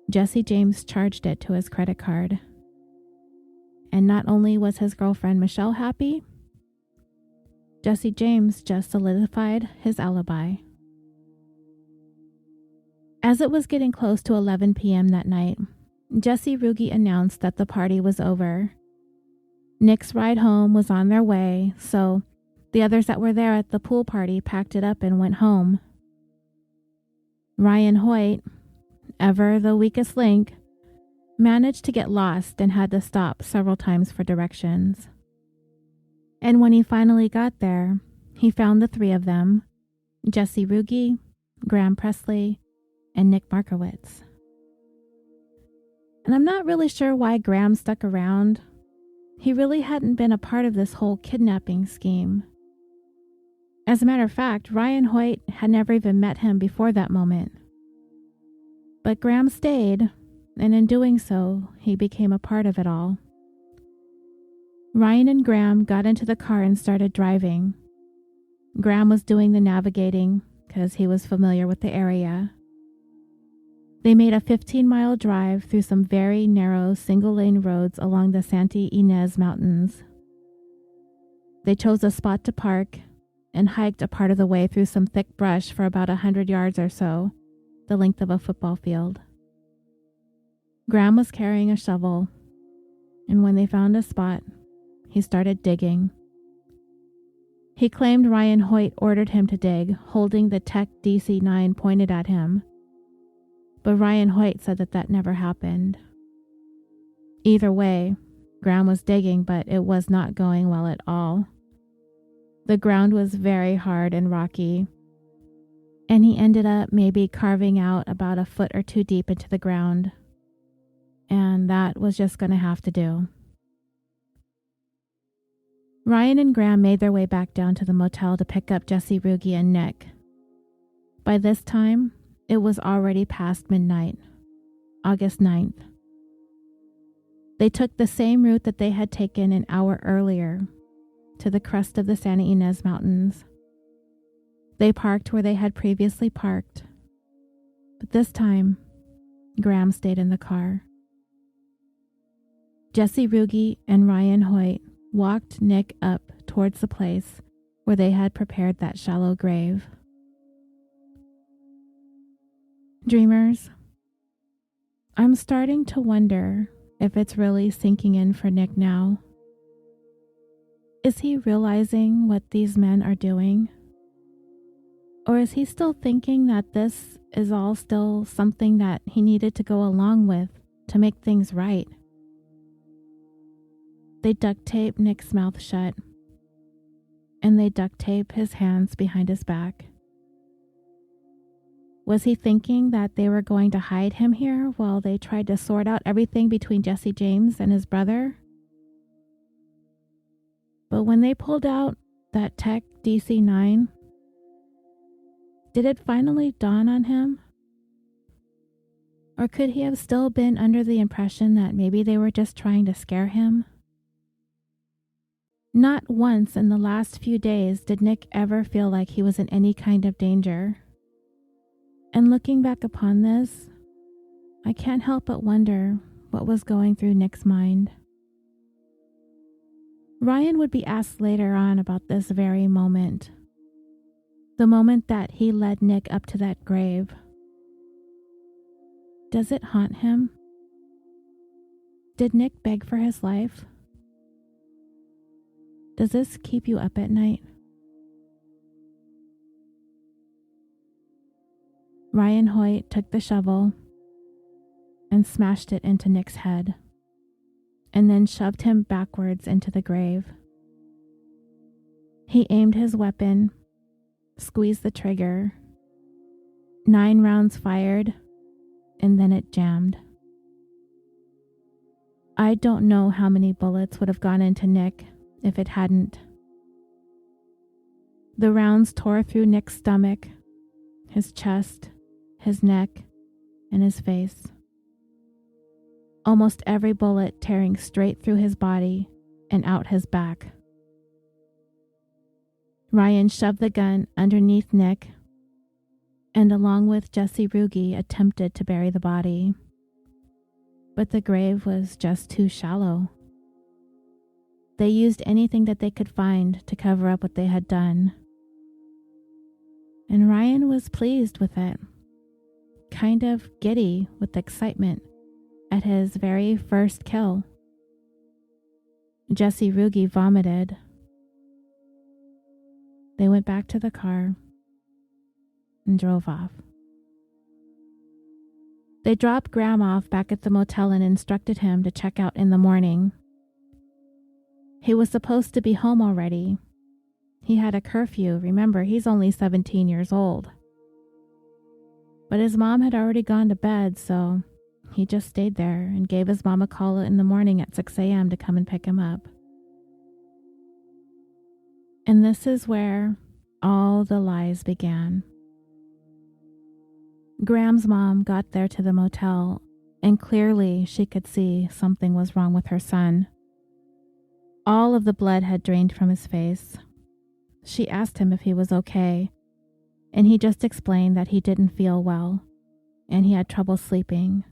Jesse James charged it to his credit card. And not only was his girlfriend Michelle happy, Jesse James just solidified his alibi. As it was getting close to 11 p.m. that night, Jesse Ruge announced that the party was over. Nick's ride home was on their way, so the others that were there at the pool party packed it up and went home. Ryan Hoyt, ever the weakest link, managed to get lost and had to stop several times for directions. And when he finally got there, he found the three of them, Jesse Ruge, Graham Presley, and Nick Markowitz. And I'm not really sure why Graham stuck around. He really hadn't been a part of this whole kidnapping scheme. As a matter of fact, Ryan Hoyt had never even met him before that moment. But Graham stayed, and in doing so, he became a part of it all. Ryan and Graham got into the car and started driving. Graham was doing the navigating because he was familiar with the area. They made a 15-mile drive through some very narrow single-lane roads along the Santa Ynez Mountains. They chose a spot to park and hiked a part of the way through some thick brush for about 100 yards or so, the length of a football field. Graham was carrying a shovel, and when they found a spot, he started digging. He claimed Ryan Hoyt ordered him to dig, holding the Tech DC-9 pointed at him. But Ryan Hoyt said that never happened. Either way, Graham was digging, but it was not going well at all. The ground was very hard and rocky, and he ended up maybe carving out about a foot or two deep into the ground. And that was just going to have to do. Ryan and Graham made their way back down to the motel to pick up Jesse Ruge and Nick. By this time, it was already past midnight, August 9th. They took the same route that they had taken an hour earlier, to the crest of the Santa Ynez Mountains. They parked where they had previously parked, but this time, Graham stayed in the car. Jesse Ruge and Ryan Hoyt walked Nick up towards the place where they had prepared that shallow grave. Dreamers, I'm starting to wonder if it's really sinking in for Nick now. Is he realizing what these men are doing? Or is he still thinking that this is all still something that he needed to go along with to make things right? They duct tape Nick's mouth shut, and they duct tape his hands behind his back. Was he thinking that they were going to hide him here while they tried to sort out everything between Jesse James and his brother? But when they pulled out that Tech DC-9, did it finally dawn on him? Or could he have still been under the impression that maybe they were just trying to scare him? Not once in the last few days did Nick ever feel like he was in any kind of danger. And looking back upon this, I can't help but wonder what was going through Nick's mind. Ryan would be asked later on about this very moment. The moment that he led Nick up to that grave. Does it haunt him? Did Nick beg for his life? Does this keep you up at night? Ryan Hoyt took the shovel and smashed it into Nick's head, and then shoved him backwards into the grave. He aimed his weapon, squeezed the trigger, 9 rounds fired, and then it jammed. I don't know how many bullets would have gone into Nick if it hadn't. The rounds tore through Nick's stomach, his chest, his neck, and his face. Almost every bullet tearing straight through his body and out his back. Ryan shoved the gun underneath Nick and along with Jesse Ruge attempted to bury the body. But the grave was just too shallow. They used anything that they could find to cover up what they had done. And Ryan was pleased with it, kind of giddy with excitement at his very first kill. Jesse Ruge vomited. They went back to the car and drove off. They dropped Graham off back at the motel and instructed him to check out in the morning. He was supposed to be home already. He had a curfew. Remember, he's only 17 years old. But his mom had already gone to bed, so he just stayed there and gave his mom a call in the morning at 6 a.m. to come and pick him up. And this is where all the lies began. Graham's mom got there to the motel, and clearly she could see something was wrong with her son. All of the blood had drained from his face. She asked him if he was okay, and he just explained that he didn't feel well, and he had trouble sleeping.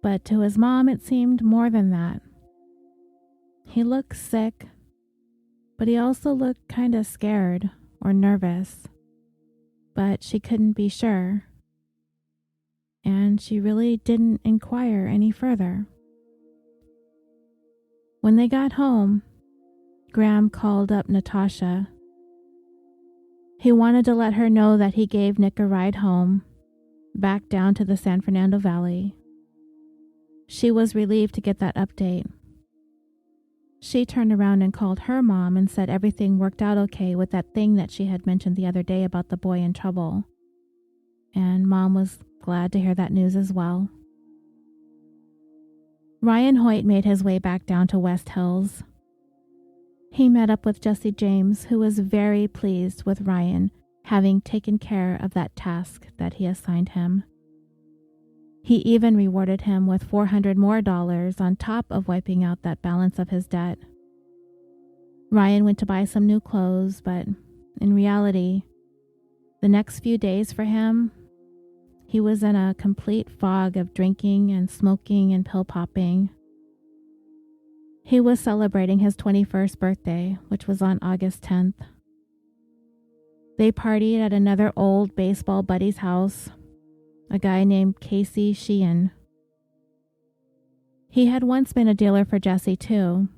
But to his mom, it seemed more than that. He looked sick, but he also looked kind of scared or nervous. But she couldn't be sure, and she really didn't inquire any further. When they got home, Graham called up Natasha. He wanted to let her know that he gave Nick a ride home, back down to the San Fernando Valley. She was relieved to get that update. She turned around and called her mom and said everything worked out okay with that thing that she had mentioned the other day about the boy in trouble. And Mom was glad to hear that news as well. Ryan Hoyt made his way back down to West Hills. He met up with Jesse James, who was very pleased with Ryan having taken care of that task that he assigned him. He even rewarded him with $400 more on top of wiping out that balance of his debt. Ryan went to buy some new clothes, but in reality, the next few days for him, he was in a complete fog of drinking and smoking and pill popping. He was celebrating his 21st birthday, which was on August 10th. They partied at another old baseball buddy's house, a guy named Casey Sheehan. He had once been a dealer for Jesse too.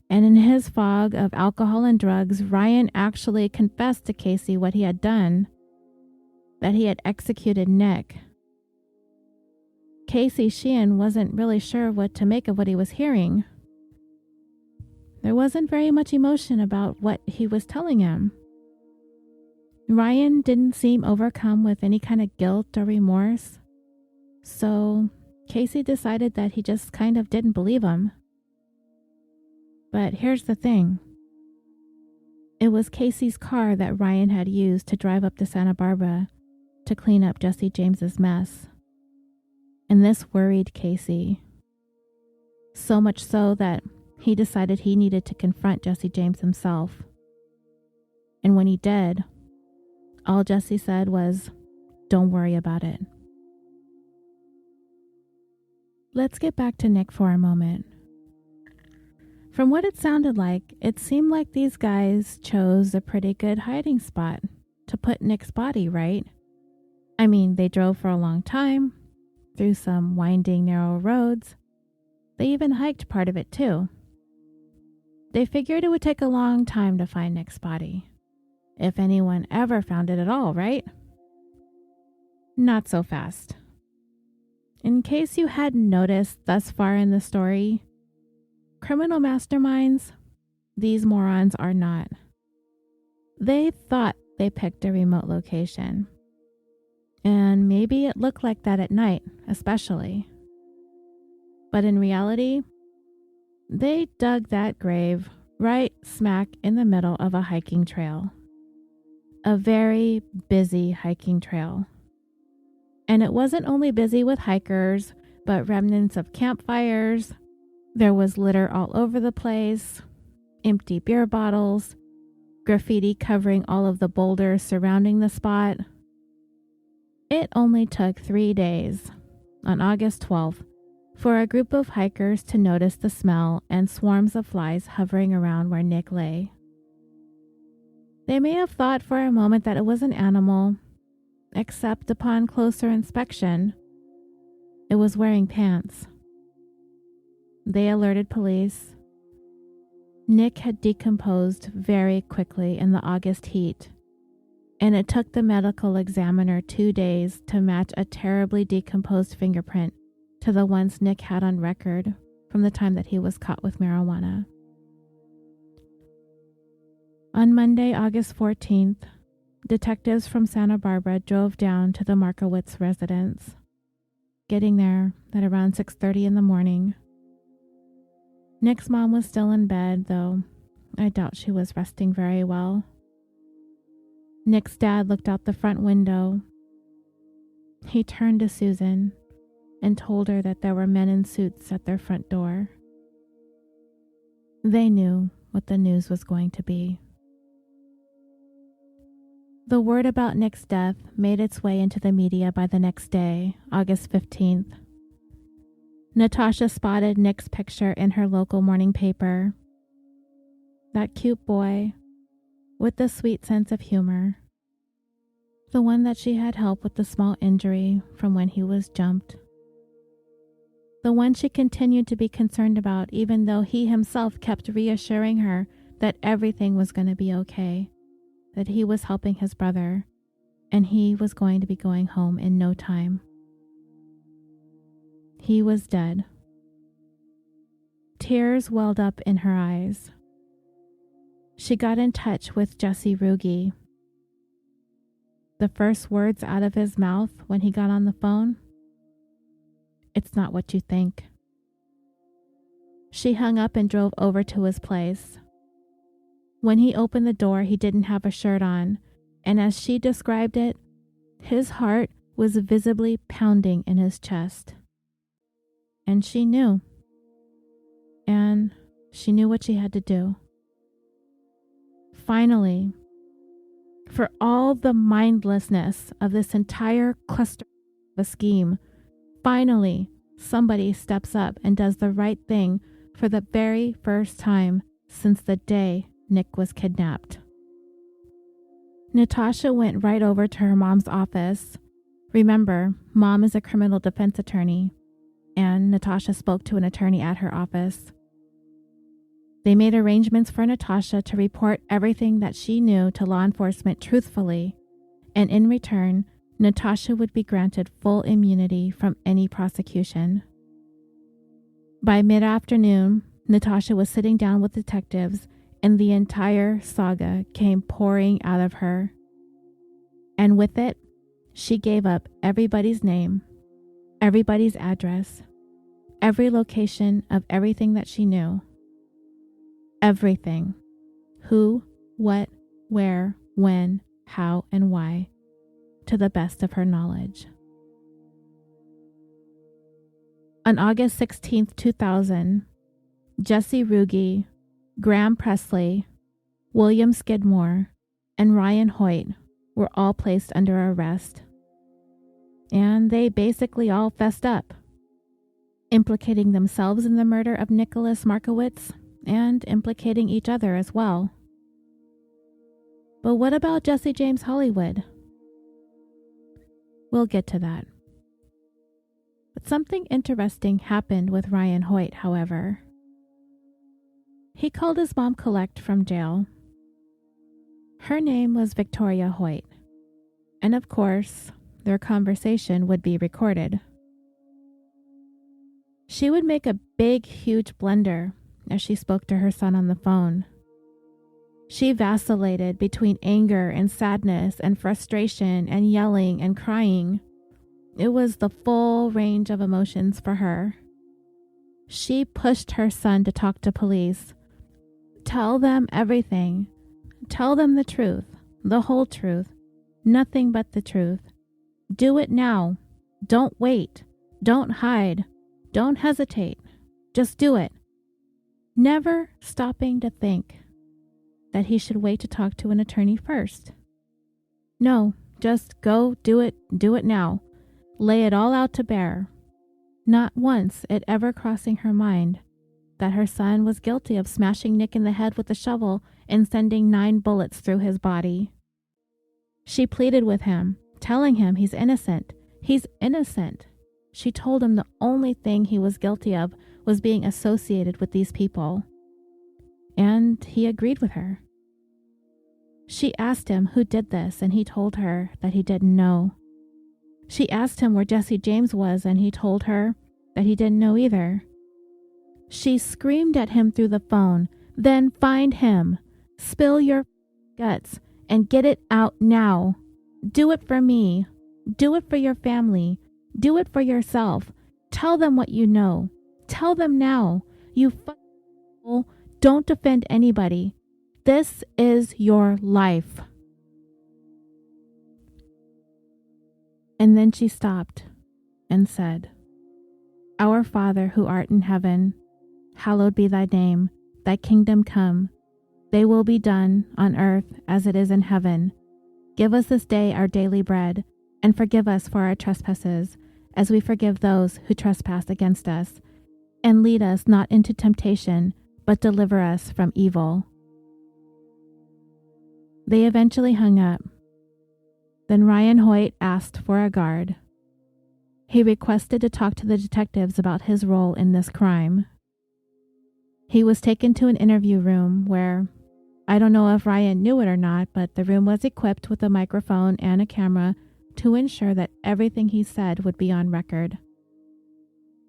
And in his fog of alcohol and drugs, Ryan actually confessed to Casey what he had done, that he had executed Nick. Casey Sheehan wasn't really sure what to make of what he was hearing. There wasn't very much emotion about what he was telling him. Ryan didn't seem overcome with any kind of guilt or remorse, so Casey decided that he just kind of didn't believe him. But here's the thing. It was Casey's car that Ryan had used to drive up to Santa Barbara to clean up Jesse James's mess. And this worried Casey. So much so that he decided he needed to confront Jesse James himself. And when he did, all Jesse said was, "Don't worry about it." Let's get back to Nick for a moment. From what it sounded like, it seemed like these guys chose a pretty good hiding spot to put Nick's body, right? I mean, they drove for a long time, through some winding, narrow roads. They even hiked part of it too. They figured it would take a long time to find Nick's body, if anyone ever found it at all, right? Not so fast. In case you hadn't noticed thus far in the story, criminal masterminds, these morons are not. They thought they picked a remote location. And maybe it looked like that at night, especially. But in reality, they dug that grave right smack in the middle of a hiking trail. A very busy hiking trail. And it wasn't only busy with hikers, but remnants of campfires. There was litter all over the place, empty beer bottles, graffiti covering all of the boulders surrounding the spot. It only took 3 days, on August 12th, for a group of hikers to notice the smell and swarms of flies hovering around where Nick lay. They may have thought for a moment that it was an animal, except upon closer inspection, it was wearing pants. They alerted police. Nick had decomposed very quickly in the August heat, and it took the medical examiner 2 days to match a terribly decomposed fingerprint to the ones Nick had on record from the time that he was caught with marijuana. On Monday, August 14th, detectives from Santa Barbara drove down to the Markowitz residence, getting there at around 6:30 in the morning. Nick's mom was still in bed, though I doubt she was resting very well. Nick's dad looked out the front window. He turned to Susan and told her that there were men in suits at their front door. They knew what the news was going to be. The word about Nick's death made its way into the media by the next day, August 15th. Natasha spotted Nick's picture in her local morning paper. That cute boy with the sweet sense of humor. The one that she had helped with the small injury from when he was jumped. The one she continued to be concerned about even though he himself kept reassuring her that everything was going to be okay, that he was helping his brother, and he was going to be going home in no time. He was dead. Tears welled up in her eyes. She got in touch with Jesse Ruge. The first words out of his mouth when he got on the phone, "It's not what you think." She hung up and drove over to his place. When he opened the door, he didn't have a shirt on, and as she described it, his heart was visibly pounding in his chest. And she knew. And she knew what she had to do. Finally, for all the mindlessness of this entire cluster of a scheme, finally, somebody steps up and does the right thing for the very first time since the day Nick was kidnapped. Natasha went right over to her mom's office. Remember, Mom is a criminal defense attorney, and Natasha spoke to an attorney at her office. They made arrangements for Natasha to report everything that she knew to law enforcement truthfully, and in return, Natasha would be granted full immunity from any prosecution. By mid-afternoon, Natasha was sitting down with detectives, and the entire saga came pouring out of her. And with it, she gave up everybody's name, everybody's address, every location of everything that she knew. Everything. Who, what, where, when, how, and why, to the best of her knowledge. On August 16th, 2000, Jesse Ruge, Graham Presley, William Skidmore, and Ryan Hoyt were all placed under arrest. And they basically all fessed up, implicating themselves in the murder of Nicholas Markowitz and implicating each other as well. But what about Jesse James Hollywood? We'll get to that. But something interesting happened with Ryan Hoyt, however. He called his mom collect from jail. Her name was Victoria Hoyt, and of course, their conversation would be recorded. She would make a big, huge blunder as she spoke to her son on the phone. She vacillated between anger and sadness and frustration and yelling and crying. It was the full range of emotions for her. She pushed her son to talk to police. Tell them everything. Tell them the truth, the whole truth, nothing but the truth. Do it now. Don't wait. Don't hide. Don't hesitate. Just do it. Never stopping to think that he should wait to talk to an attorney first. No, just go do it now. Lay it all out to bear. Not once it ever crossing her mind that her son was guilty of smashing Nick in the head with a shovel and sending 9 bullets through his body. She pleaded with him, telling him he's innocent. He's innocent. She told him the only thing he was guilty of was being associated with these people. And he agreed with her. She asked him who did this, and he told her that he didn't know. She asked him where Jesse James was, and he told her that he didn't know either. She screamed at him through the phone, "Then find him. Spill your guts and get it out now. Do it for me. Do it for your family. Do it for yourself. Tell them what you know. Tell them now. You fool. Don't defend anybody. This is your life." And then she stopped and said, "Our Father who art in heaven, hallowed be thy name. Thy kingdom come. Thy will be done on earth as it is in heaven. Give us this day our daily bread, and forgive us for our trespasses, as we forgive those who trespass against us. And lead us not into temptation, but deliver us from evil." They eventually hung up. Then Ryan Hoyt asked for a guard. He requested to talk to the detectives about his role in this crime. He was taken to an interview room where, I don't know if Ryan knew it or not, but the room was equipped with a microphone and a camera to ensure that everything he said would be on record.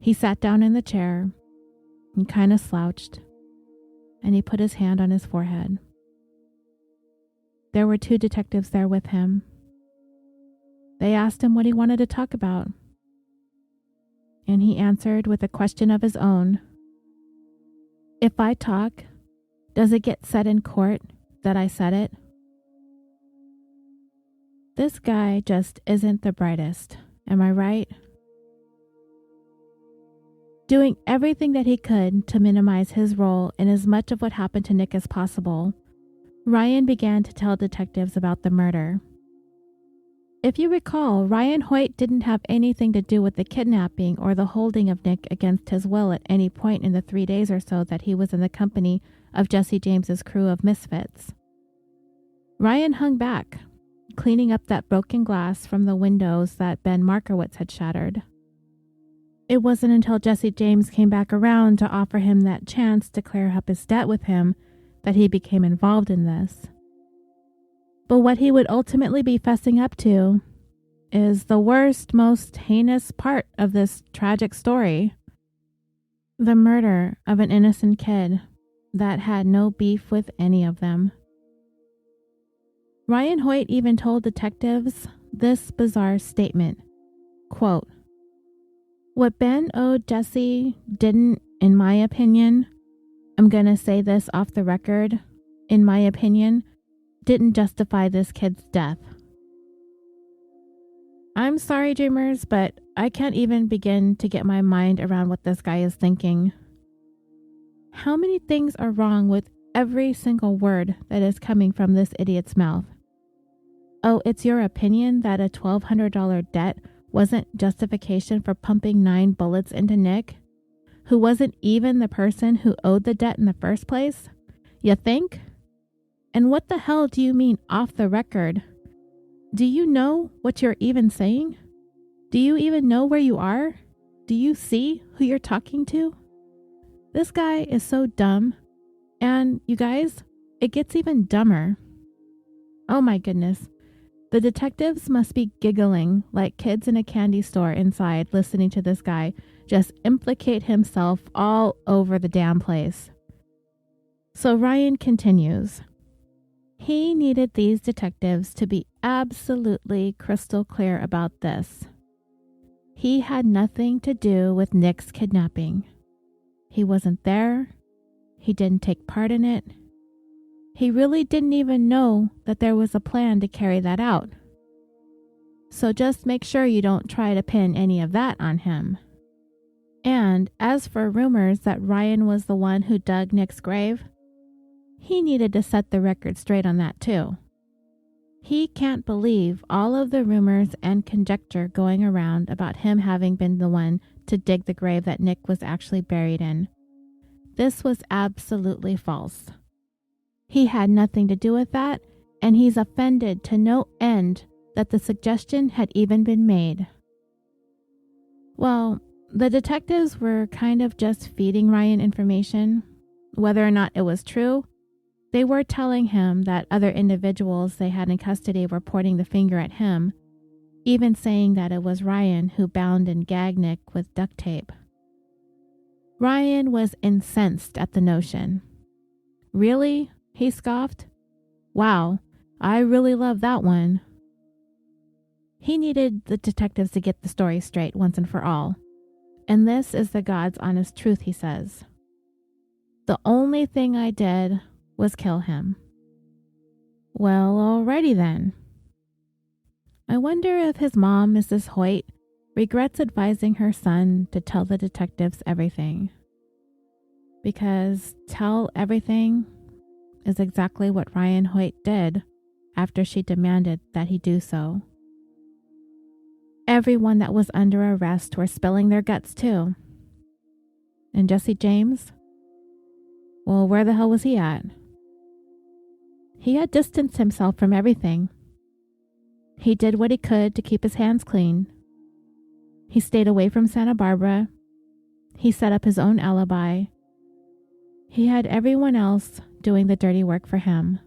He sat down in the chair and kind of slouched, and he put his hand on his forehead. There were 2 detectives there with him. They asked him what he wanted to talk about, and he answered with a question of his own. "If I talk, does it get said in court that I said it?" This guy just isn't the brightest, am I right? Doing everything that he could to minimize his role in as much of what happened to Nick as possible, Ryan began to tell detectives about the murder. If you recall, Ryan Hoyt didn't have anything to do with the kidnapping or the holding of Nick against his will at any point in the 3 days or so that he was in the company of Jesse James's crew of misfits. Ryan hung back, cleaning up that broken glass from the windows that Ben Markowitz had shattered. It wasn't until Jesse James came back around to offer him that chance to clear up his debt with him that he became involved in this. But what he would ultimately be fessing up to is the worst, most heinous part of this tragic story. The murder of an innocent kid that had no beef with any of them. Ryan Hoyt even told detectives this bizarre statement, quote, "What Ben owed Jesse didn't, in my opinion, I'm going to say this off the record, in my opinion, didn't justify this kid's death." I'm sorry, dreamers, but I can't even begin to get my mind around what this guy is thinking. How many things are wrong with every single word that is coming from this idiot's mouth? Oh, it's your opinion that a $1,200 debt wasn't justification for pumping 9 bullets into Nick, who wasn't even the person who owed the debt in the first place? You think? And what the hell do you mean off the record? Do you know what you're even saying? Do you even know where you are? Do you see who you're talking to? This guy is so dumb. And you guys, it gets even dumber. Oh my goodness. The detectives must be giggling like kids in a candy store inside listening to this guy just implicate himself all over the damn place. So Ryan continues. He needed these detectives to be absolutely crystal clear about this. He had nothing to do with Nick's kidnapping. He wasn't there. He didn't take part in it. He really didn't even know that there was a plan to carry that out. So just make sure you don't try to pin any of that on him. And as for rumors that Ryan was the one who dug Nick's grave, he needed to set the record straight on that too. He can't believe all of the rumors and conjecture going around about him having been the one to dig the grave that Nick was actually buried in. This was absolutely false. He had nothing to do with that, and he's offended to no end that the suggestion had even been made. Well, the detectives were kind of just feeding Ryan information. Whether or not it was true, they were telling him that other individuals they had in custody were pointing the finger at him, even saying that it was Ryan who bound and gagged Nick with duct tape. Ryan was incensed at the notion. Really? He scoffed. Wow, I really love that one. He needed the detectives to get the story straight once and for all. And this is the God's honest truth, he says. The only thing I did was kill him. Well, alrighty then. I wonder if his mom, Mrs. Hoyt, regrets advising her son to tell the detectives everything. Because tell everything is exactly what Ryan Hoyt did after she demanded that he do so. Everyone that was under arrest were spilling their guts too. And Jesse James? Well, where the hell was he at? He had distanced himself from everything. He did what he could to keep his hands clean. He stayed away from Santa Barbara. He set up his own alibi. He had everyone else doing the dirty work for him,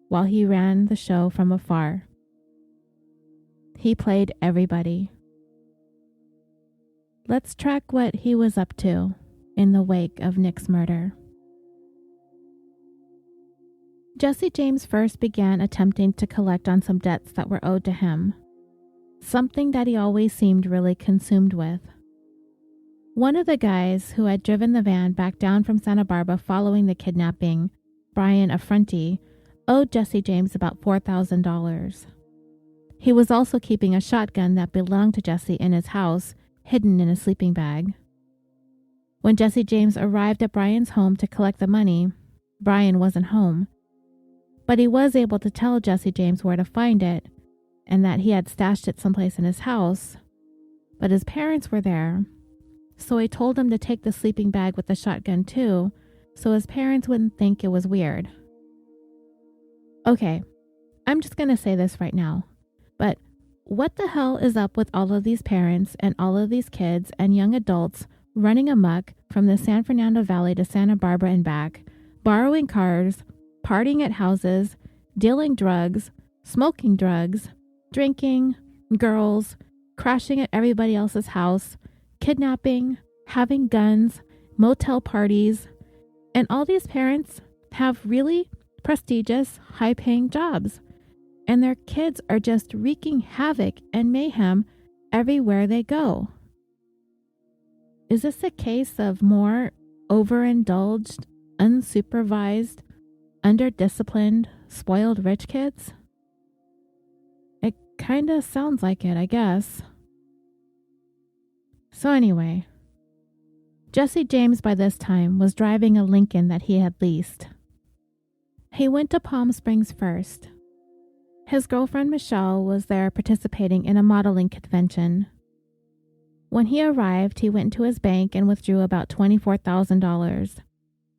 while he ran the show from afar. He played everybody. Let's track what he was up to in the wake of Nick's murder. Jesse James first began attempting to collect on some debts that were owed to him, something that he always seemed really consumed with. One of the guys who had driven the van back down from Santa Barbara following the kidnapping, Brian Affronti, owed Jesse James about $4,000. He was also keeping a shotgun that belonged to Jesse in his house, hidden in a sleeping bag. When Jesse James arrived at Brian's home to collect the money, Brian wasn't home, but he was able to tell Jesse James where to find it, and that he had stashed it someplace in his house, but his parents were there, so he told him to take the sleeping bag with the shotgun too, so his parents wouldn't think it was weird. Okay, I'm just going to say this right now, but what the hell is up with all of these parents and all of these kids and young adults running amok from the San Fernando Valley to Santa Barbara and back, borrowing cars, partying at houses, dealing drugs, smoking drugs, drinking, girls, crashing at everybody else's house, kidnapping, having guns, motel parties, and all these parents have really prestigious, high-paying jobs, and their kids are just wreaking havoc and mayhem everywhere they go. Is this a case of more overindulged, unsupervised, underdisciplined, spoiled rich kids? It kinda sounds like it, I guess. So anyway, Jesse James by this time was driving a Lincoln that he had leased. He went to Palm Springs first. His girlfriend Michelle was there participating in a modeling convention. When he arrived, he went to his bank and withdrew about $24,000.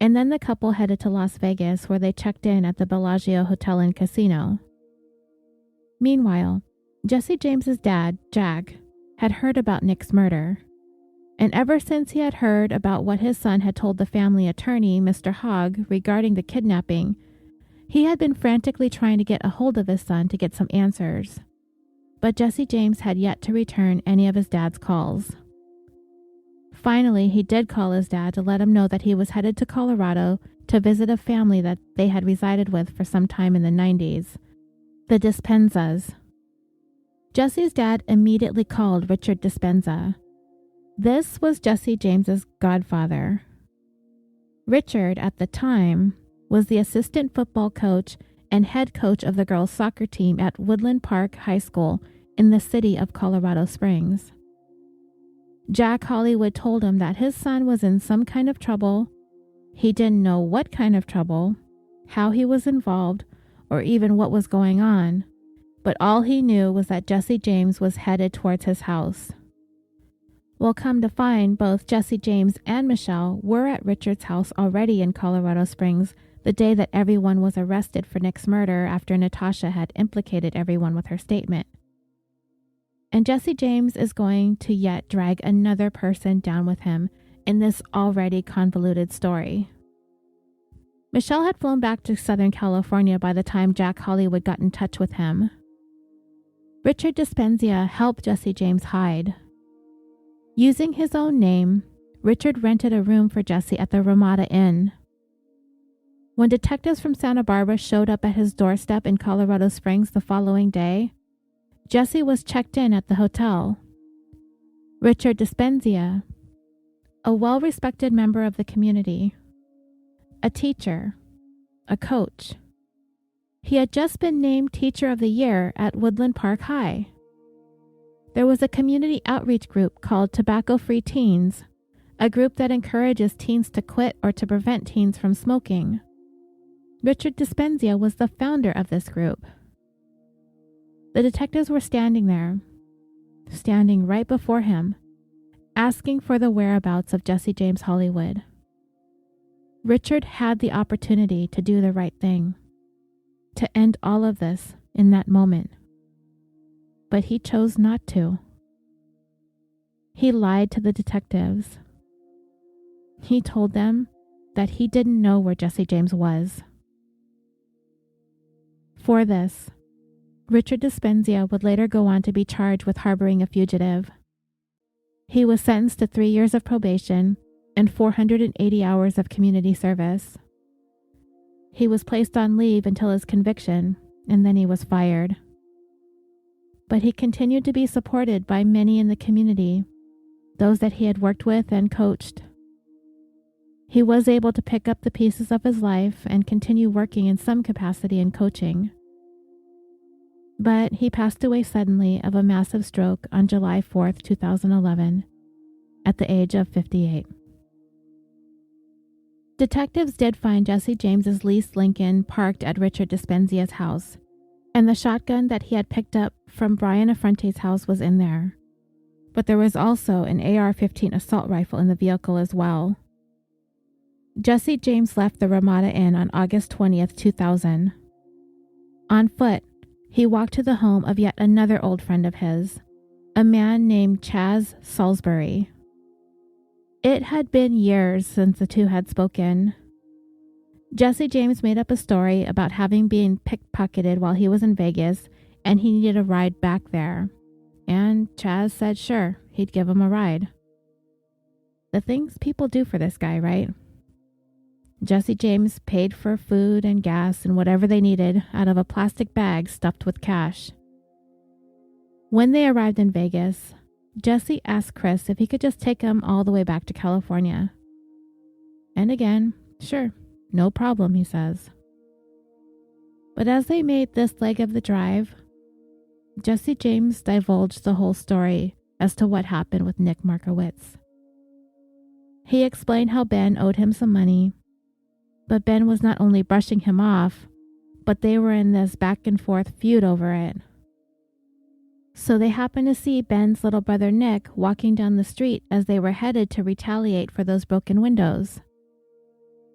And then the couple headed to Las Vegas, where they checked in at the Bellagio Hotel and Casino. Meanwhile, Jesse James's dad, Jack, had heard about Nick's murder. And ever since he had heard about what his son had told the family attorney, Mr. Hogg, regarding the kidnapping, he had been frantically trying to get a hold of his son to get some answers. But Jesse James had yet to return any of his dad's calls. Finally, he did call his dad to let him know that he was headed to Colorado to visit a family that they had resided with for some time in the 90s, the Dispenzas. Jesse's dad immediately called Richard Dispenza. This was Jesse James's godfather. Richard, at the time, was the assistant football coach and head coach of the girls' soccer team at Woodland Park High School in the city of Colorado Springs. Jack Hollywood told him that his son was in some kind of trouble. He didn't know what kind of trouble, how he was involved, or even what was going on, but all he knew was that Jesse James was headed towards his house. Well, come to find, both Jesse James and Michelle were at Richard's house already in Colorado Springs the day that everyone was arrested for Nick's murder after Natasha had implicated everyone with her statement. And Jesse James is going to yet drag another person down with him in this already convoluted story. Michelle had flown back to Southern California by the time Jack Hollywood got in touch with him. Richard Dispenza helped Jesse James hide. Using his own name, Richard rented a room for Jesse at the Ramada Inn. When detectives from Santa Barbara showed up at his doorstep in Colorado Springs the following day, Jesse was checked in at the hotel. Richard Dispenza, a well-respected member of the community, a teacher, a coach. He had just been named Teacher of the Year at Woodland Park High. There was a community outreach group called Tobacco Free Teens, a group that encourages teens to quit or to prevent teens from smoking. Richard Dispenza was the founder of this group. The detectives were standing there, standing right before him, asking for the whereabouts of Jesse James Hollywood. Richard had the opportunity to do the right thing, to end all of this in that moment. But he chose not to. He lied to the detectives. He told them that he didn't know where Jesse James was. For this, Richard Dispenza would later go on to be charged with harboring a fugitive. He was sentenced to 3 years of probation and 480 hours of community service. He was placed on leave until his conviction, and then he was fired. But he continued to be supported by many in the community, those that he had worked with and coached. He was able to pick up the pieces of his life and continue working in some capacity in coaching. But he passed away suddenly of a massive stroke on July 4th, 2011, at the age of 58. Detectives did find Jesse James's leased Lincoln parked at Richard Dispenza's house, And the shotgun that he had picked up from Brian Affronte's house was in there. But there was also an AR-15 assault rifle in the vehicle as well. Jesse James left the Ramada Inn on August 20th, 2000. On foot, he walked to the home of yet another old friend of his, a man named Chaz Salisbury. It had been years since the two had spoken. Jesse James made up a story about having been pickpocketed while he was in Vegas and he needed a ride back there. And Chaz said sure, he'd give him a ride. The things people do for this guy, right? Jesse James paid for food and gas and whatever they needed out of a plastic bag stuffed with cash. When they arrived in Vegas, Jesse asked Chris if he could just take him all the way back to California. And again, sure, no problem, he says. But as they made this leg of the drive, Jesse James divulged the whole story as to what happened with Nick Markowitz. He explained how Ben owed him some money, but Ben was not only brushing him off, but they were in this back and forth feud over it. So they happened to see Ben's little brother Nick walking down the street as they were headed to retaliate for those broken windows.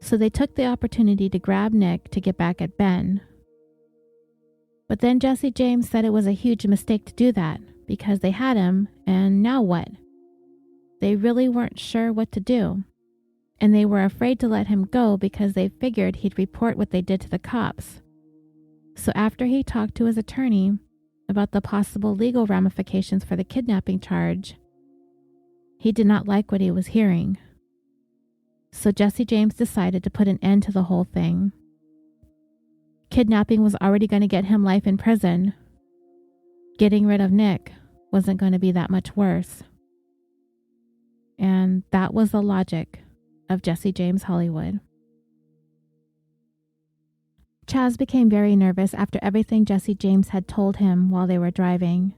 So they took the opportunity to grab Nick to get back at Ben. But then Jesse James said it was a huge mistake to do that because they had him, and now what? They really weren't sure what to do, and they were afraid to let him go because they figured he'd report what they did to the cops. So after he talked to his attorney about the possible legal ramifications for the kidnapping charge, he did not like what he was hearing. So Jesse James decided to put an end to the whole thing. Kidnapping was already going to get him life in prison. Getting rid of Nick wasn't going to be that much worse. And that was the logic of Jesse James Hollywood. Chaz became very nervous after everything Jesse James had told him while they were driving.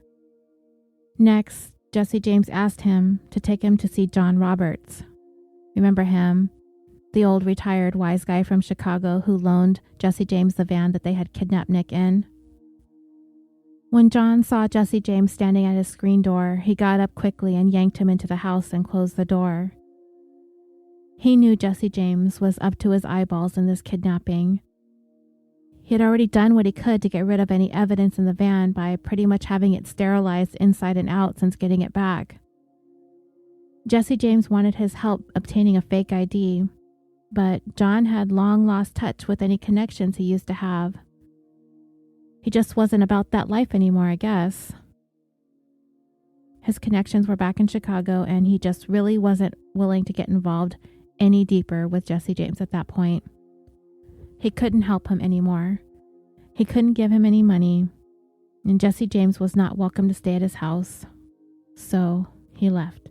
Next, Jesse James asked him to take him to see John Roberts. Remember him? The old retired wise guy from Chicago who loaned Jesse James the van that they had kidnapped Nick in. When John saw Jesse James standing at his screen door, he got up quickly and yanked him into the house and closed the door. He knew Jesse James was up to his eyeballs in this kidnapping. He had already done what he could to get rid of any evidence in the van by pretty much having it sterilized inside and out since getting it back. Jesse James wanted his help obtaining a fake ID, but John had long lost touch with any connections he used to have. He just wasn't about that life anymore, I guess. His connections were back in Chicago, and he just really wasn't willing to get involved any deeper with Jesse James at that point. He couldn't help him anymore. He couldn't give him any money, and Jesse James was not welcome to stay at his house. So he left.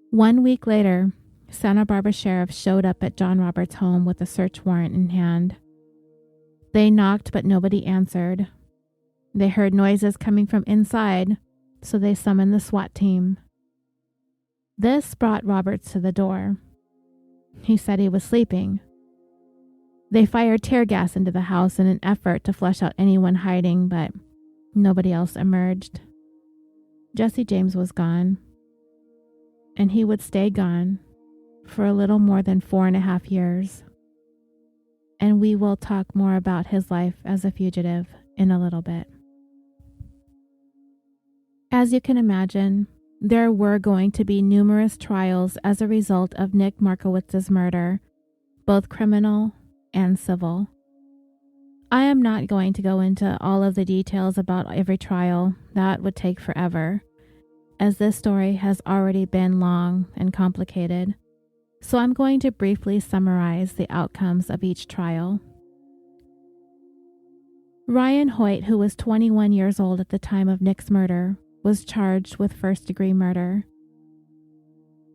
1 week later, Santa Barbara Sheriff showed up at John Roberts' home with a search warrant in hand. They knocked, but nobody answered. They heard noises coming from inside, so they summoned the SWAT team. This brought Roberts to the door. He said he was sleeping. They fired tear gas into the house in an effort to flush out anyone hiding, but nobody else emerged. Jesse James was gone, and he would stay gone for a little more than 4.5 years. And we will talk more about his life as a fugitive in a little bit. As you can imagine, there were going to be numerous trials as a result of Nick Markowitz's murder, both criminal and civil. I am not going to go into all of the details about every trial. That would take forever, as this story has already been long and complicated. So I'm going to briefly summarize the outcomes of each trial. Ryan Hoyt, who was 21 years old at the time of Nick's murder, was charged with first-degree murder.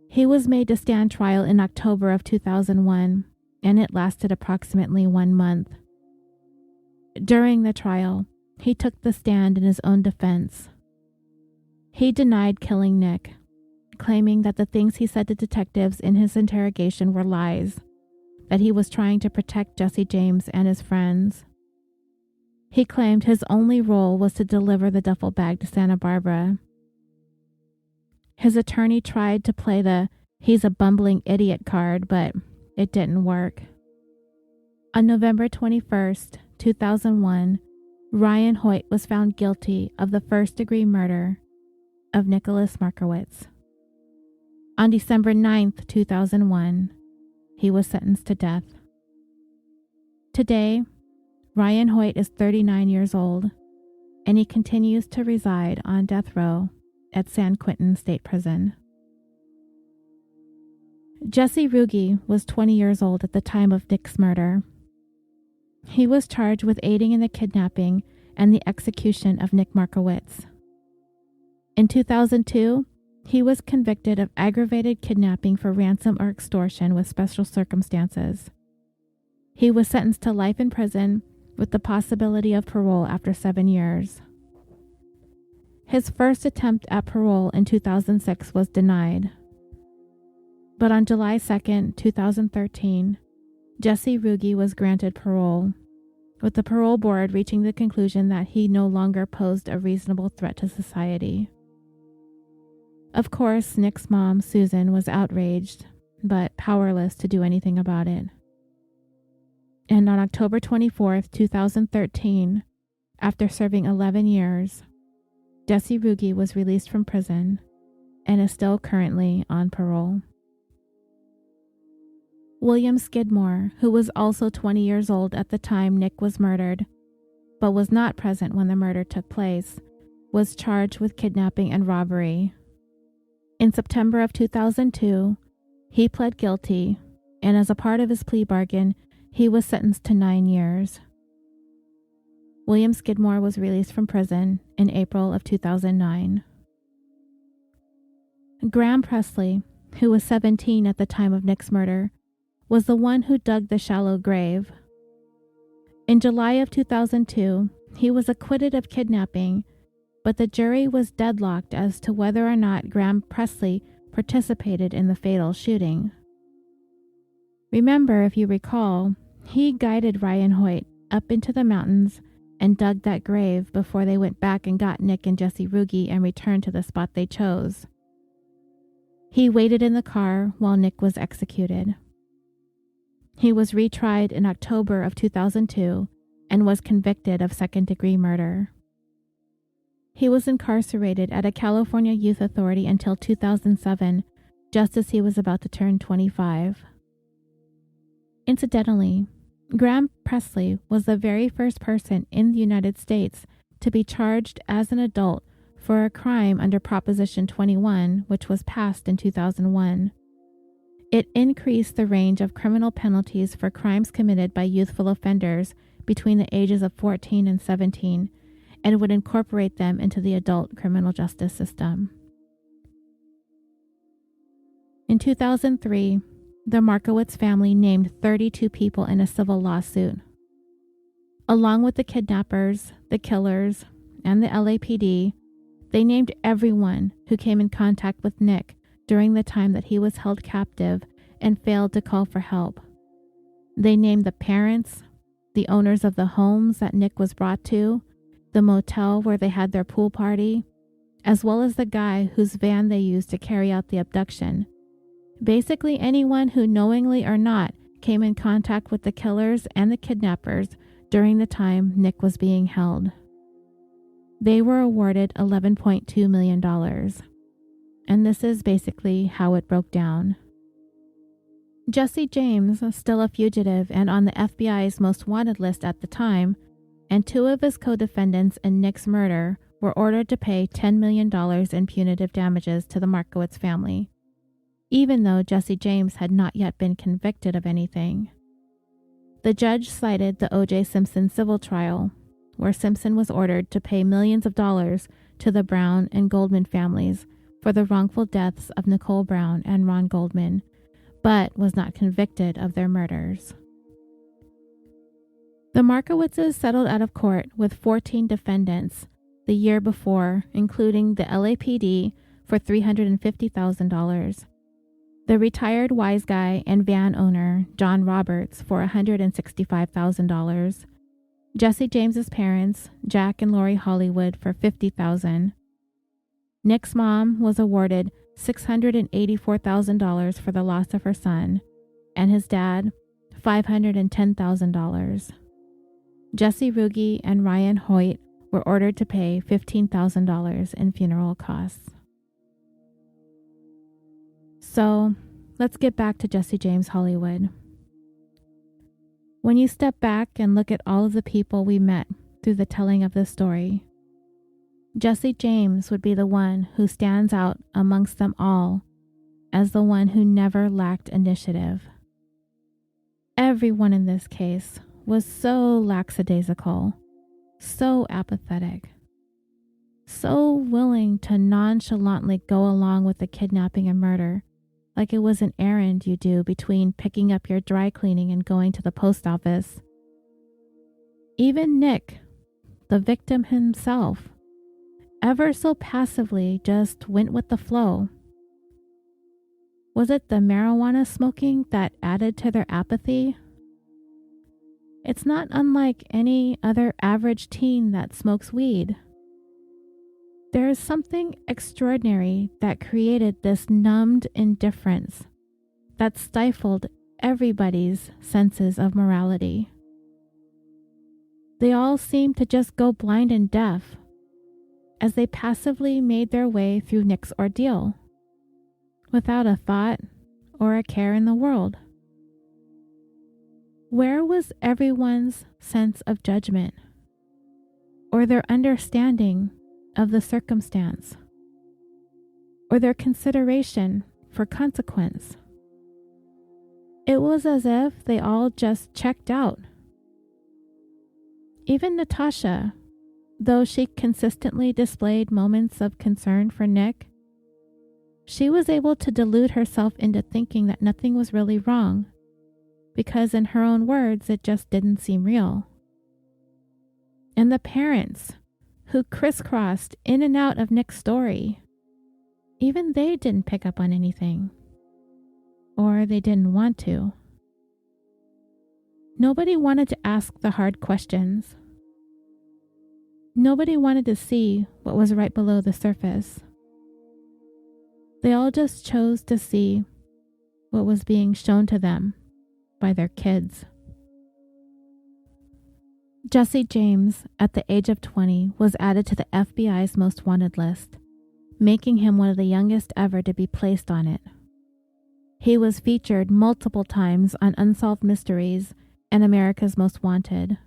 He was made to stand trial in October of 2001, and it lasted approximately 1 month. During the trial, he took the stand in his own defense. He denied killing Nick, claiming that the things he said to detectives in his interrogation were lies, that he was trying to protect Jesse James and his friends. He claimed his only role was to deliver the duffel bag to Santa Barbara. His attorney tried to play the "he's a bumbling idiot" card, but it didn't work. On November 21st, 2001, Ryan Hoyt was found guilty of the first-degree murder of Nicholas Markowitz. On December 9th, 2001, he was sentenced to death. Today, Ryan Hoyt is 39 years old, and he continues to reside on death row at San Quentin State Prison. Jesse Ruge was 20 years old at the time of Nick's murder. He was charged with aiding in the kidnapping and the execution of Nick Markowitz. In 2002, he was convicted of aggravated kidnapping for ransom or extortion with special circumstances. He was sentenced to life in prison with the possibility of parole after 7 years. His first attempt at parole in 2006 was denied. But on July 2, 2013, Jesse Ruge was granted parole, with the parole board reaching the conclusion that he no longer posed a reasonable threat to society. Of course, Nick's mom, Susan, was outraged, but powerless to do anything about it. And on October 24, 2013, after serving 11 years, Jesse Ruge was released from prison and is still currently on parole. William Skidmore, who was also 20 years old at the time Nick was murdered, but was not present when the murder took place, was charged with kidnapping and robbery. In September of 2002, he pled guilty, and as a part of his plea bargain, he was sentenced to 9 years. William Skidmore was released from prison in April of 2009. Graham Presley, who was 17 at the time of Nick's murder, was the one who dug the shallow grave. In July of 2002, he was acquitted of kidnapping, but the jury was deadlocked as to whether or not Graham Presley participated in the fatal shooting. Remember, if you recall, he guided Ryan Hoyt up into the mountains and dug that grave before they went back and got Nick and Jesse Ruge and returned to the spot they chose. He waited in the car while Nick was executed. He was retried in October of 2002 and was convicted of second-degree murder. He was incarcerated at a California youth authority until 2007, just as he was about to turn 25. Incidentally, Graham Presley was the very first person in the United States to be charged as an adult for a crime under Proposition 21, which was passed in 2001. It increased the range of criminal penalties for crimes committed by youthful offenders between the ages of 14 and 17, and would incorporate them into the adult criminal justice system. In 2003, the Markowitz family named 32 people in a civil lawsuit. Along with the kidnappers, the killers, and the LAPD, they named everyone who came in contact with Nick during the time that he was held captive and failed to call for help. They named the parents, the owners of the homes that Nick was brought to, the motel where they had their pool party, as well as the guy whose van they used to carry out the abduction. Basically anyone who knowingly or not came in contact with the killers and the kidnappers during the time Nick was being held. They were awarded $11.2 million. And this is basically how it broke down. Jesse James, still a fugitive and on the FBI's most wanted list at the time, and two of his co-defendants in Nick's murder were ordered to pay $10 million in punitive damages to the Markowitz family, even though Jesse James had not yet been convicted of anything. The judge cited the O.J. Simpson civil trial, where Simpson was ordered to pay millions of dollars to the Brown and Goldman families for the wrongful deaths of Nicole Brown and Ron Goldman, but was not convicted of their murders. The Markowitzes settled out of court with 14 defendants the year before, including the LAPD for $350,000, the retired wise guy and van owner John Roberts for $165,000, Jesse James's parents, Jack and Lori Hollywood, for $50,000. Nick's mom was awarded $684,000 for the loss of her son, and his dad, $510,000. Jesse Ruge and Ryan Hoyt were ordered to pay $15,000 in funeral costs. So, let's get back to Jesse James Hollywood. When you step back and look at all of the people we met through the telling of this story, Jesse James would be the one who stands out amongst them all as the one who never lacked initiative. Everyone in this case was so lackadaisical, so apathetic, so willing to nonchalantly go along with the kidnapping and murder like it was an errand you do between picking up your dry cleaning and going to the post office. Even Nick, the victim himself, ever so passively just went with the flow. Was it the marijuana smoking that added to their apathy? It's not unlike any other average teen that smokes weed. There is something extraordinary that created this numbed indifference that stifled everybody's senses of morality. They all seemed to just go blind and deaf as they passively made their way through Nick's ordeal, without a thought or a care in the world. Where was everyone's sense of judgment or their understanding of the circumstance or their consideration for consequence? It was as if they all just checked out. Even Natasha, though she consistently displayed moments of concern for Nick, she was able to delude herself into thinking that nothing was really wrong, because in her own words, it just didn't seem real. And the parents who crisscrossed in and out of Nick's story, even they didn't pick up on anything, or they didn't want to. Nobody wanted to ask the hard questions. Nobody wanted to see what was right below the surface. They all just chose to see what was being shown to them by their kids. Jesse James, at the age of 20, was added to the FBI's most wanted list, making him one of the youngest ever to be placed on it. He was featured multiple times on Unsolved Mysteries and America's Most Wanted.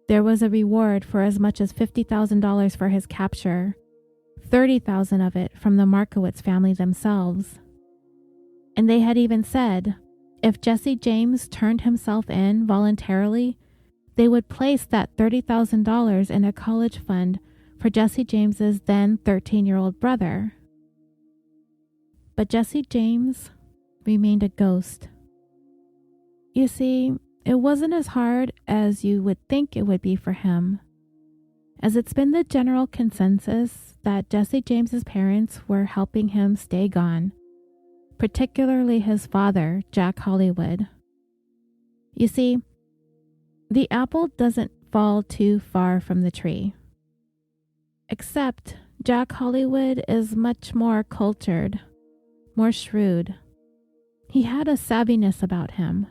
There was a reward for as much as $50,000 for his capture, $30,000 of it from the Markowitz family themselves. And they had even said, if Jesse James turned himself in voluntarily, they would place that $30,000 in a college fund for Jesse James's then 13-year-old brother. But Jesse James remained a ghost. You see, it wasn't as hard as you would think it would be for him, as it's been the general consensus that Jesse James's parents were helping him stay gone, particularly his father, Jack Hollywood. You see, the apple doesn't fall too far from the tree. Except Jack Hollywood is much more cultured, more shrewd. He had a savviness about him.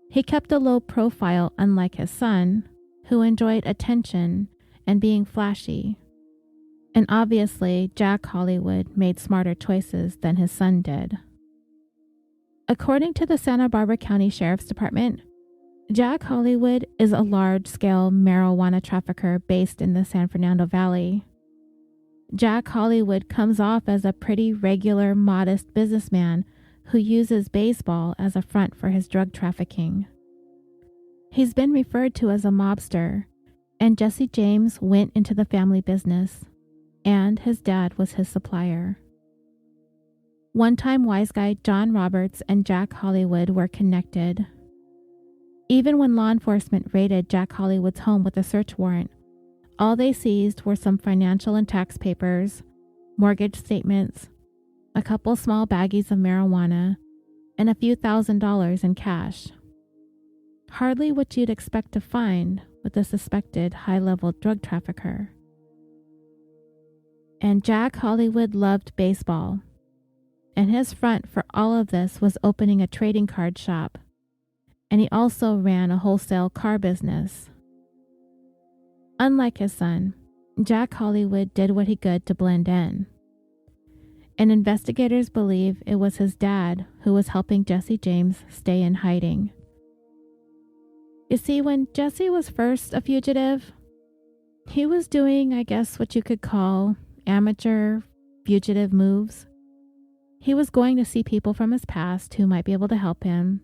He kept a low profile, unlike his son, who enjoyed attention and being flashy. And obviously, Jack Hollywood made smarter choices than his son did. According to the Santa Barbara County Sheriff's Department, Jack Hollywood is a large-scale marijuana trafficker based in the San Fernando Valley. Jack Hollywood comes off as a pretty regular, modest businessman who uses baseball as a front for his drug trafficking. He's been referred to as a mobster, and Jesse James went into the family business, and his dad was his supplier. One-time wise guy John Roberts and Jack Hollywood were connected. Even when law enforcement raided Jack Hollywood's home with a search warrant, all they seized were some financial and tax papers, mortgage statements, a couple small baggies of marijuana, and a few $1,000s in cash. Hardly what you'd expect to find with a suspected high-level drug trafficker. And Jack Hollywood loved baseball, and his front for all of this was opening a trading card shop, and he also ran a wholesale car business. Unlike his son, Jack Hollywood did what he could to blend in, and investigators believe it was his dad who was helping Jesse James stay in hiding. You see, when Jesse was first a fugitive, he was doing, I guess, what you could call amateur fugitive moves. He was going to see people from his past who might be able to help him.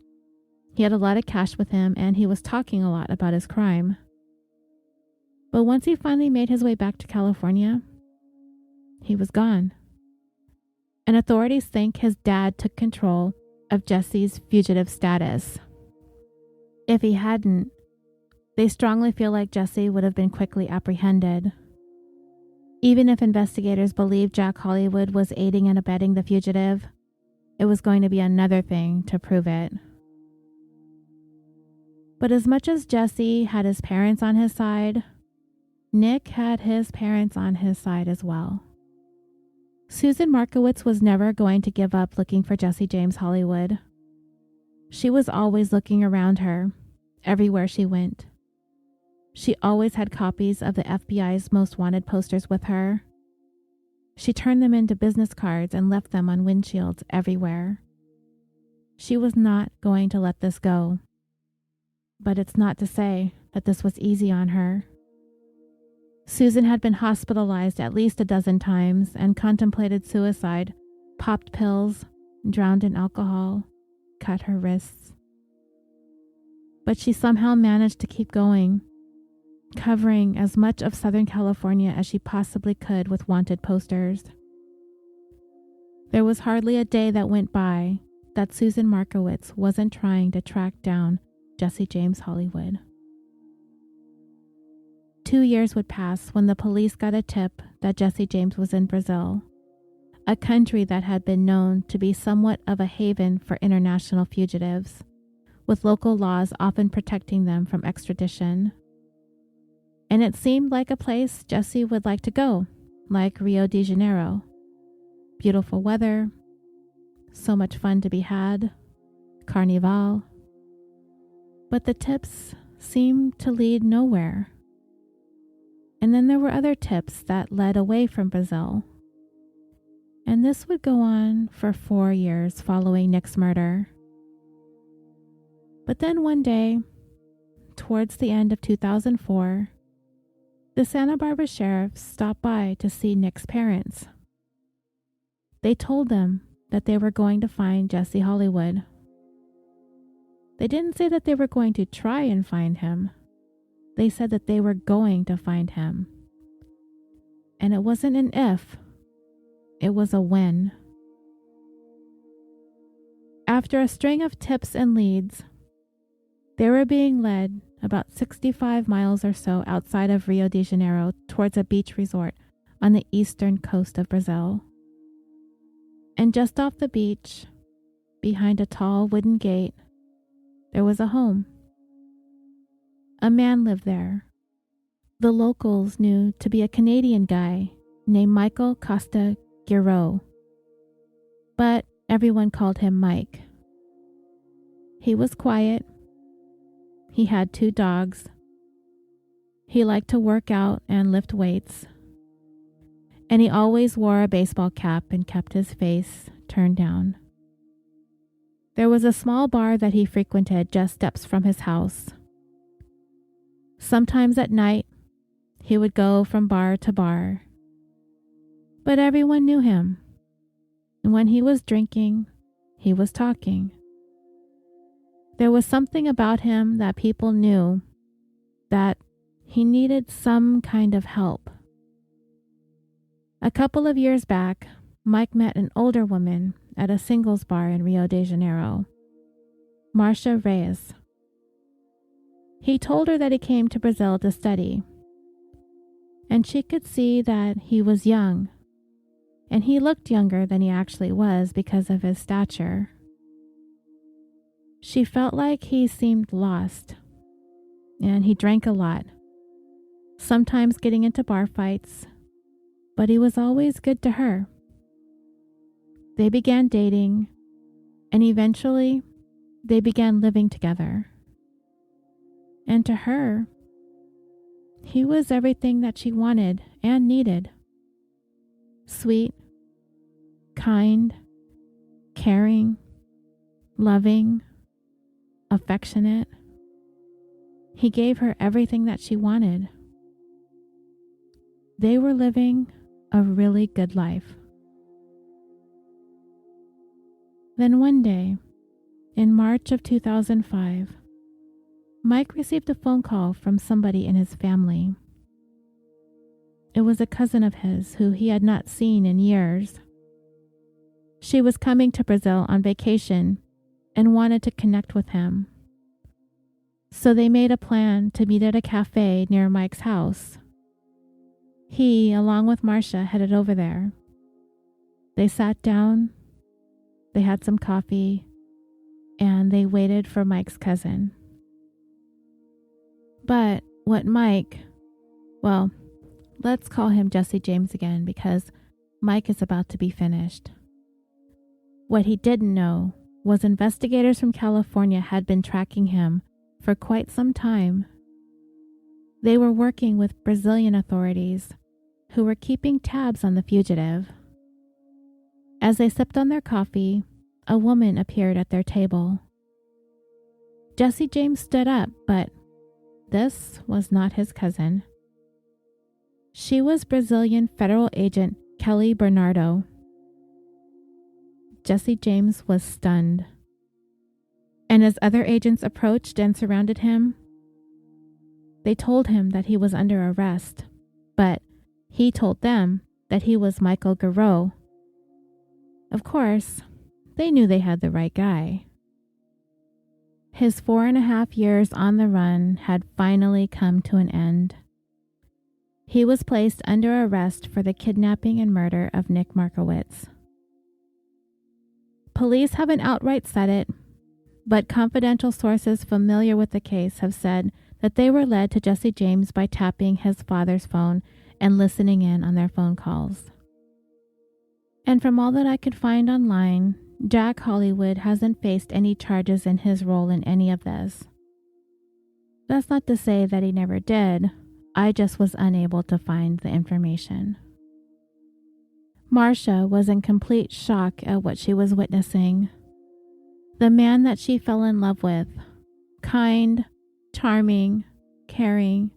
He had a lot of cash with him, and he was talking a lot about his crime. But once he finally made his way back to California, he was gone. And authorities think his dad took control of Jesse's fugitive status. If he hadn't, they strongly feel like Jesse would have been quickly apprehended. Even if investigators believed Jack Hollywood was aiding and abetting the fugitive, it was going to be another thing to prove it. But as much as Jesse had his parents on his side, Nick had his parents on his side as well. Susan Markowitz was never going to give up looking for Jesse James Hollywood. She was always looking around her, everywhere she went. She always had copies of the FBI's most wanted posters with her. She turned them into business cards and left them on windshields everywhere. She was not going to let this go. But it's not to say that this was easy on her. Susan had been hospitalized at least a dozen times and contemplated suicide, popped pills, drowned in alcohol, cut her wrists. But she somehow managed to keep going, covering as much of Southern California as she possibly could with wanted posters. There was hardly a day that went by that Susan Markowitz wasn't trying to track down Jesse James Hollywood. 2 years would pass when the police got a tip that Jesse James was in Brazil, a country that had been known to be somewhat of a haven for international fugitives, with local laws often protecting them from extradition. And it seemed like a place Jesse would like to go, like Rio de Janeiro. Beautiful weather, so much fun to be had, carnival. But the tips seemed to lead nowhere. And then there were other tips that led away from Brazil. And this would go on for 4 years following Nick's murder. But then one day, towards the end of 2004, the Santa Barbara sheriff stopped by to see Nick's parents. They told them that they were going to find Jesse Hollywood. They didn't say that they were going to try and find him. They said that they were going to find him. And it wasn't an if, it was a when. After a string of tips and leads, they were being led about 65 miles or so outside of Rio de Janeiro towards a beach resort on the eastern coast of Brazil. And just off the beach, behind a tall wooden gate, there was a home. A man lived there. The locals knew to be a Canadian guy named Michael Costa Guerreau, but everyone called him Mike. He was quiet. He had 2 dogs. He liked to work out and lift weights. And he always wore a baseball cap and kept his face turned down. There was a small bar that he frequented just steps from his house. Sometimes at night, he would go from bar to bar. But everyone knew him. And when he was drinking, he was talking. There was something about him that people knew that he needed some kind of help. A couple of years back, Mike met an older woman at a singles bar in Rio de Janeiro, Marcia Reyes. He told her that he came to Brazil to study, and she could see that he was young, and he looked younger than he actually was because of his stature. She felt like he seemed lost, and he drank a lot, sometimes getting into bar fights, but he was always good to her. They began dating, and eventually they began living together. And to her, he was everything that she wanted and needed. Sweet, kind, caring, loving, affectionate. He gave her everything that she wanted. They were living a really good life. Then one day, in March of 2005, Mike received a phone call from somebody in his family. It was a cousin of his who he had not seen in years. She was coming to Brazil on vacation and wanted to connect with him. So they made a plan to meet at a cafe near Mike's house. He, along with Marcia, headed over there. They sat down, they had some coffee, and they waited for Mike's cousin. But what Mike, well, let's call him Jesse James again because Mike is about to be finished. What he didn't know was investigators from California had been tracking him for quite some time. They were working with Brazilian authorities who were keeping tabs on the fugitive. As they sipped on their coffee, a woman appeared at their table. Jesse James stood up, but this was not his cousin. She was Brazilian federal agent Kelly Bernardo. Jesse James was stunned. And as other agents approached and surrounded him, they told him that he was under arrest, but he told them that he was Michael Garreau. Of course, they knew they had the right guy. His 4.5 years on the run had finally come to an end. He was placed under arrest for the kidnapping and murder of Nick Markowitz. Police haven't outright said it, but confidential sources familiar with the case have said that they were led to Jesse James by tapping his father's phone and listening in on their phone calls. And from all that I could find online, Jack Hollywood hasn't faced any charges in his role in any of this. That's not to say that he never did. I just was unable to find the information. Marcia was in complete shock at what she was witnessing. The man that she fell in love with, kind, charming, caring,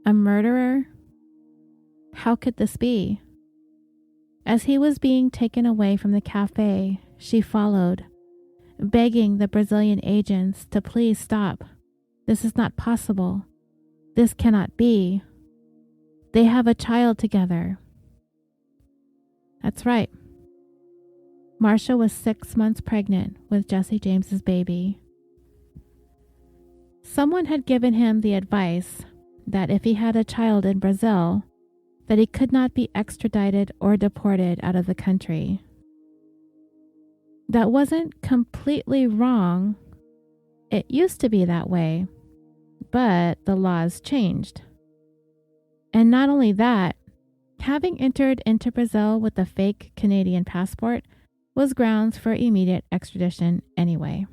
a murderer? How could this be? As he was being taken away from the cafe, she followed, begging the Brazilian agents to please stop. This is not possible. This cannot be. They have a child together. That's right. Marcia was 6 months pregnant with Jesse James's baby. Someone had given him the advice that if he had a child in Brazil, that he could not be extradited or deported out of the country. That wasn't completely wrong. It used to be that way, but the laws changed. And not only that, having entered into Brazil with a fake Canadian passport was grounds for immediate extradition anyway.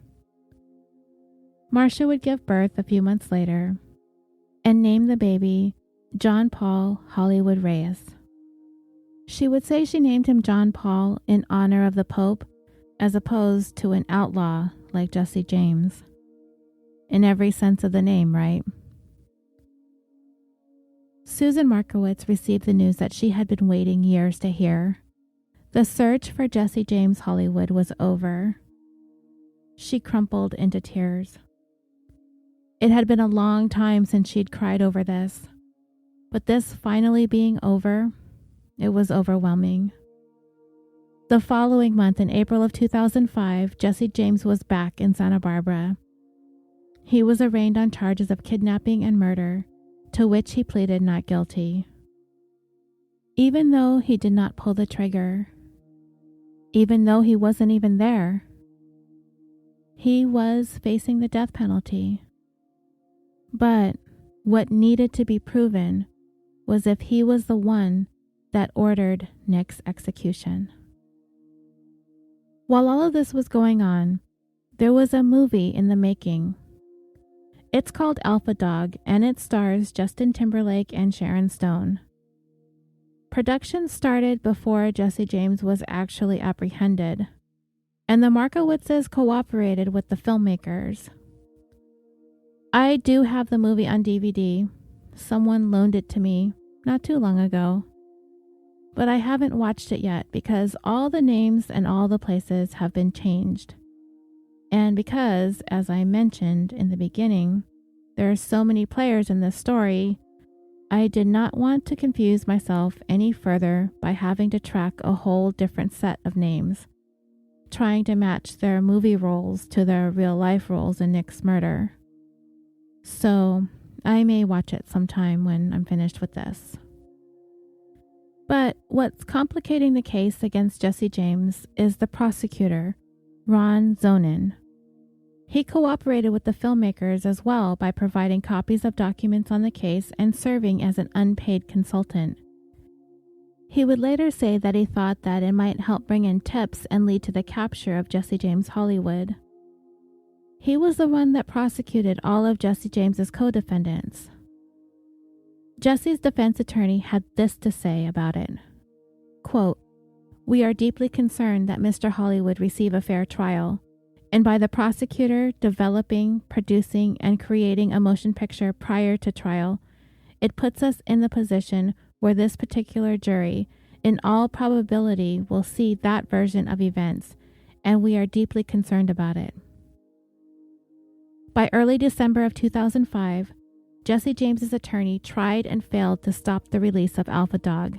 Marcia would give birth a few months later and name the baby John Paul Hollywood Reyes. She would say she named him John Paul in honor of the Pope as opposed to an outlaw like Jesse James. In every sense of the name, right? Susan Markowitz received the news that she had been waiting years to hear. The search for Jesse James Hollywood was over. She crumpled into tears. It had been a long time since she'd cried over this. But this finally being over, it was overwhelming. The following month, in April of 2005, Jesse James was back in Santa Barbara. He was arraigned on charges of kidnapping and murder, to which he pleaded not guilty. Even though he did not pull the trigger, even though he wasn't even there, he was facing the death penalty. But what needed to be proven was if he was the one that ordered Nick's execution. While all of this was going on, there was a movie in the making. It's called Alpha Dog, and it stars Justin Timberlake and Sharon Stone. Production started before Jesse James was actually apprehended, and the Markowitzes cooperated with the filmmakers. I do have the movie on DVD. Someone loaned it to me not too long ago. But I haven't watched it yet because all the names and all the places have been changed. And because, as I mentioned in the beginning, there are so many players in this story, I did not want to confuse myself any further by having to track a whole different set of names, trying to match their movie roles to their real life roles in Nick's murder. So I may watch it sometime when I'm finished with this. But what's complicating the case against Jesse James is the prosecutor, Ron Zonin. He cooperated with the filmmakers as well by providing copies of documents on the case and serving as an unpaid consultant. He would later say that he thought that it might help bring in tips and lead to the capture of Jesse James Hollywood. He was the one that prosecuted all of Jesse James's co-defendants. Jesse's defense attorney had this to say about it. Quote, "We are deeply concerned that Mr. Hollywood receive a fair trial, and by the prosecutor developing, producing, and creating a motion picture prior to trial, it puts us in the position where this particular jury, in all probability, will see that version of events, and we are deeply concerned about it." By early December of 2005, Jesse James's attorney tried and failed to stop the release of Alpha Dog.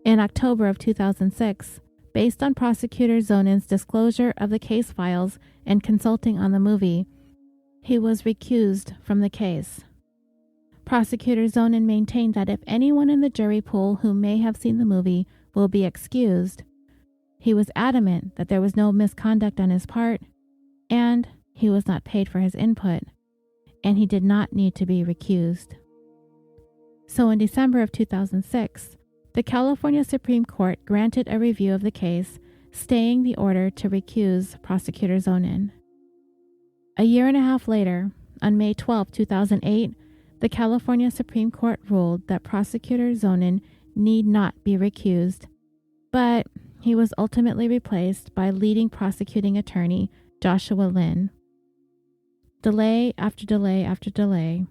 In October of 2006, based on prosecutor Zonin's disclosure of the case files and consulting on the movie, he was recused from the case. Prosecutor Zonin maintained that if anyone in the jury pool who may have seen the movie will be excused, he was adamant that there was no misconduct on his part, and he was not paid for his input, and he did not need to be recused. So in December of 2006, the California Supreme Court granted a review of the case, staying the order to recuse Prosecutor Zonin. A year and a half later, on May 12, 2008, the California Supreme Court ruled that Prosecutor Zonin need not be recused, but he was ultimately replaced by leading prosecuting attorney Joshua Lynn. Delay after delay after delay,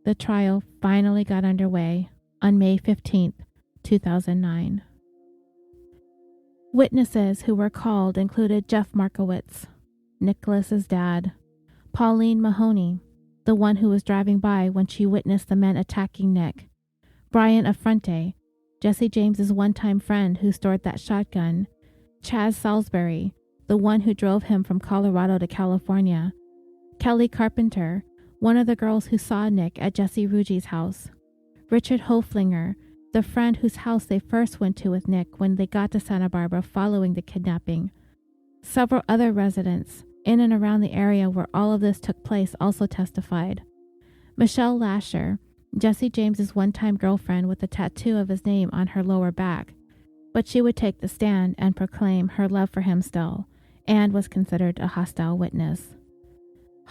the trial finally got underway on May 15, 2009. Witnesses who were called included Jeff Markowitz, Nicholas's dad, Pauline Mahoney, the one who was driving by when she witnessed the men attacking Nick, Brian Affronte, Jesse James's one-time friend who stored that shotgun, Chaz Salisbury, the one who drove him from Colorado to California, Kelly Carpenter, one of the girls who saw Nick at Jesse Rugi's house, Richard Hoflinger, the friend whose house they first went to with Nick when they got to Santa Barbara following the kidnapping. Several other residents in and around the area where all of this took place also testified. Michelle Lasher, Jesse James's one-time girlfriend with a tattoo of his name on her lower back, but she would take the stand and proclaim her love for him still, and was considered a hostile witness.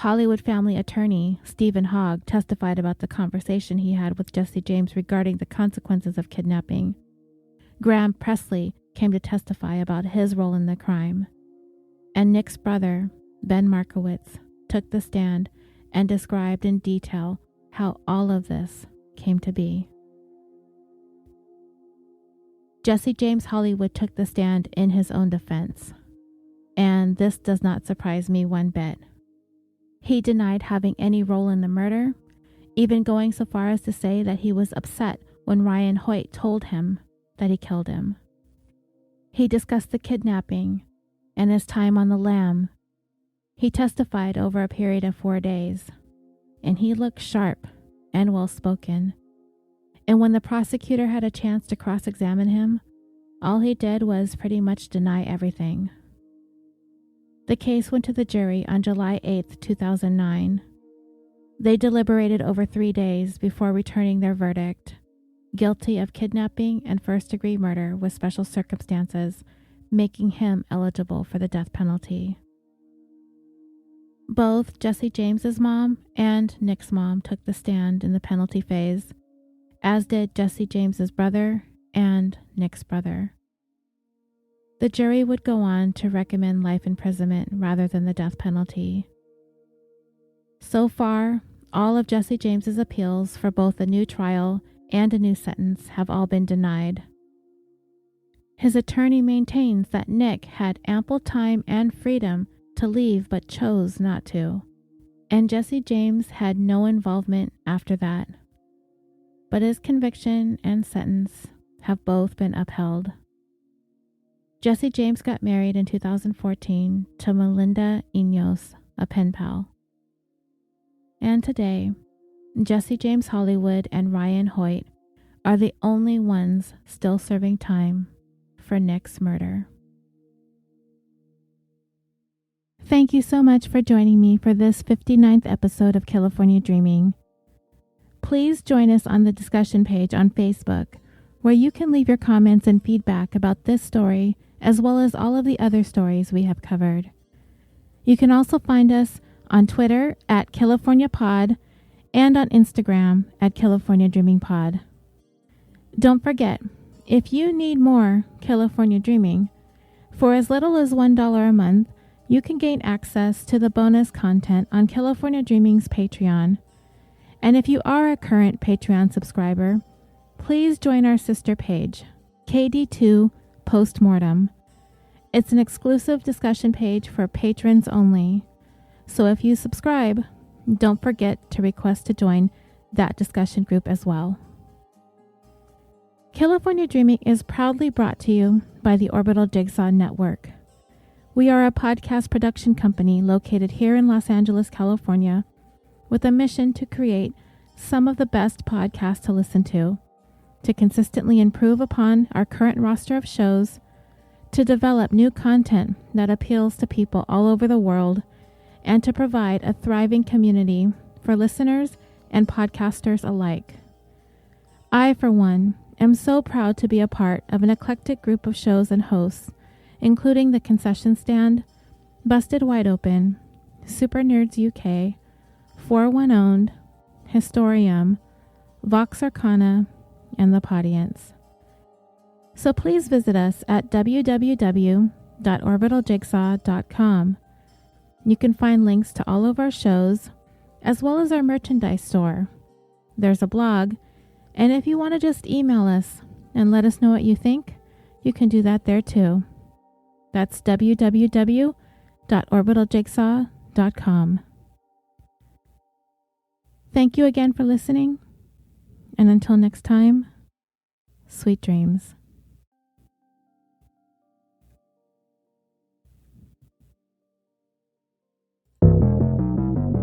Hollywood family attorney Stephen Hogg testified about the conversation he had with Jesse James regarding the consequences of kidnapping. Graham Presley came to testify about his role in the crime. And Nick's brother, Ben Markowitz, took the stand and described in detail how all of this came to be. Jesse James Hollywood took the stand in his own defense. And this does not surprise me one bit. He denied having any role in the murder, even going so far as to say that he was upset when Ryan Hoyt told him that he killed him. He discussed the kidnapping and his time on the lam. He testified over a period of 4 days, and he looked sharp and well-spoken. And when the prosecutor had a chance to cross-examine him, all he did was pretty much deny everything. The case went to the jury on July 8, 2009. They deliberated over 3 days before returning their verdict: guilty of kidnapping and first-degree murder with special circumstances, making him eligible for the death penalty. Both Jesse James's mom and Nick's mom took the stand in the penalty phase, as did Jesse James's brother and Nick's brother. The jury would go on to recommend life imprisonment rather than the death penalty. So far, all of Jesse James's appeals for both a new trial and a new sentence have all been denied. His attorney maintains that Nick had ample time and freedom to leave but chose not to, and Jesse James had no involvement after that. But his conviction and sentence have both been upheld. Jesse James got married in 2014 to Melinda Enos, a pen pal. And today, Jesse James Hollywood and Ryan Hoyt are the only ones still serving time for Nick's murder. Thank you so much for joining me for this 59th episode of Killafornia Dreaming. Please join us on the discussion page on Facebook, where you can leave your comments and feedback about this story, as well as all of the other stories we have covered. You can also find us on Twitter at killaforniapod and on Instagram at Killafornia Dreaming Pod. Don't forget, if you need more Killafornia Dreaming, for as little as $1 a month, you can gain access to the bonus content on Killafornia Dreaming's Patreon. And if you are a current Patreon subscriber, please join our sister page, KD2 Postmortem. It's an exclusive discussion page for patrons only. So if you subscribe, don't forget to request to join that discussion group as well. Killafornia Dreaming is proudly brought to you by the Orbital Jigsaw Network. We are a podcast production company located here in Los Angeles, California, with a mission to create some of the best podcasts to listen to consistently improve upon our current roster of shows, to develop new content that appeals to people all over the world, and to provide a thriving community for listeners and podcasters alike. I, for one, am so proud to be a part of an eclectic group of shows and hosts, including The Concession Stand, Busted Wide Open, Super Nerds UK, 41 Owned, Historium, Vox Arcana, and The Podience. So please visit us at www.orbitaljigsaw.com. You can find links to all of our shows, as well as our merchandise store. There's a blog, and if you want to just email us and let us know what you think, you can do that there too. That's www.orbitaljigsaw.com. Thank you again for listening, and until next time, sweet dreams.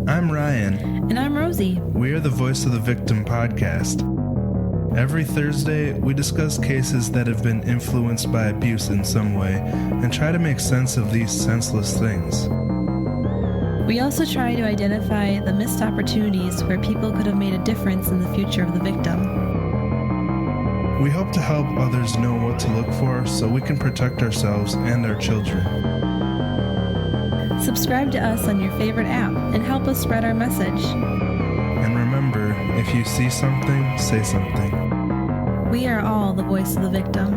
I'm Ryan. And I'm Rosie. We are the Voice of the Victim podcast. Every Thursday, we discuss cases that have been influenced by abuse in some way and try to make sense of these senseless things. We also try to identify the missed opportunities where people could have made a difference in the future of the victim. We hope to help others know what to look for so we can protect ourselves and our children. Subscribe to us on your favorite app and help us spread our message. And remember, if you see something, say something. We are all the voice of the victim.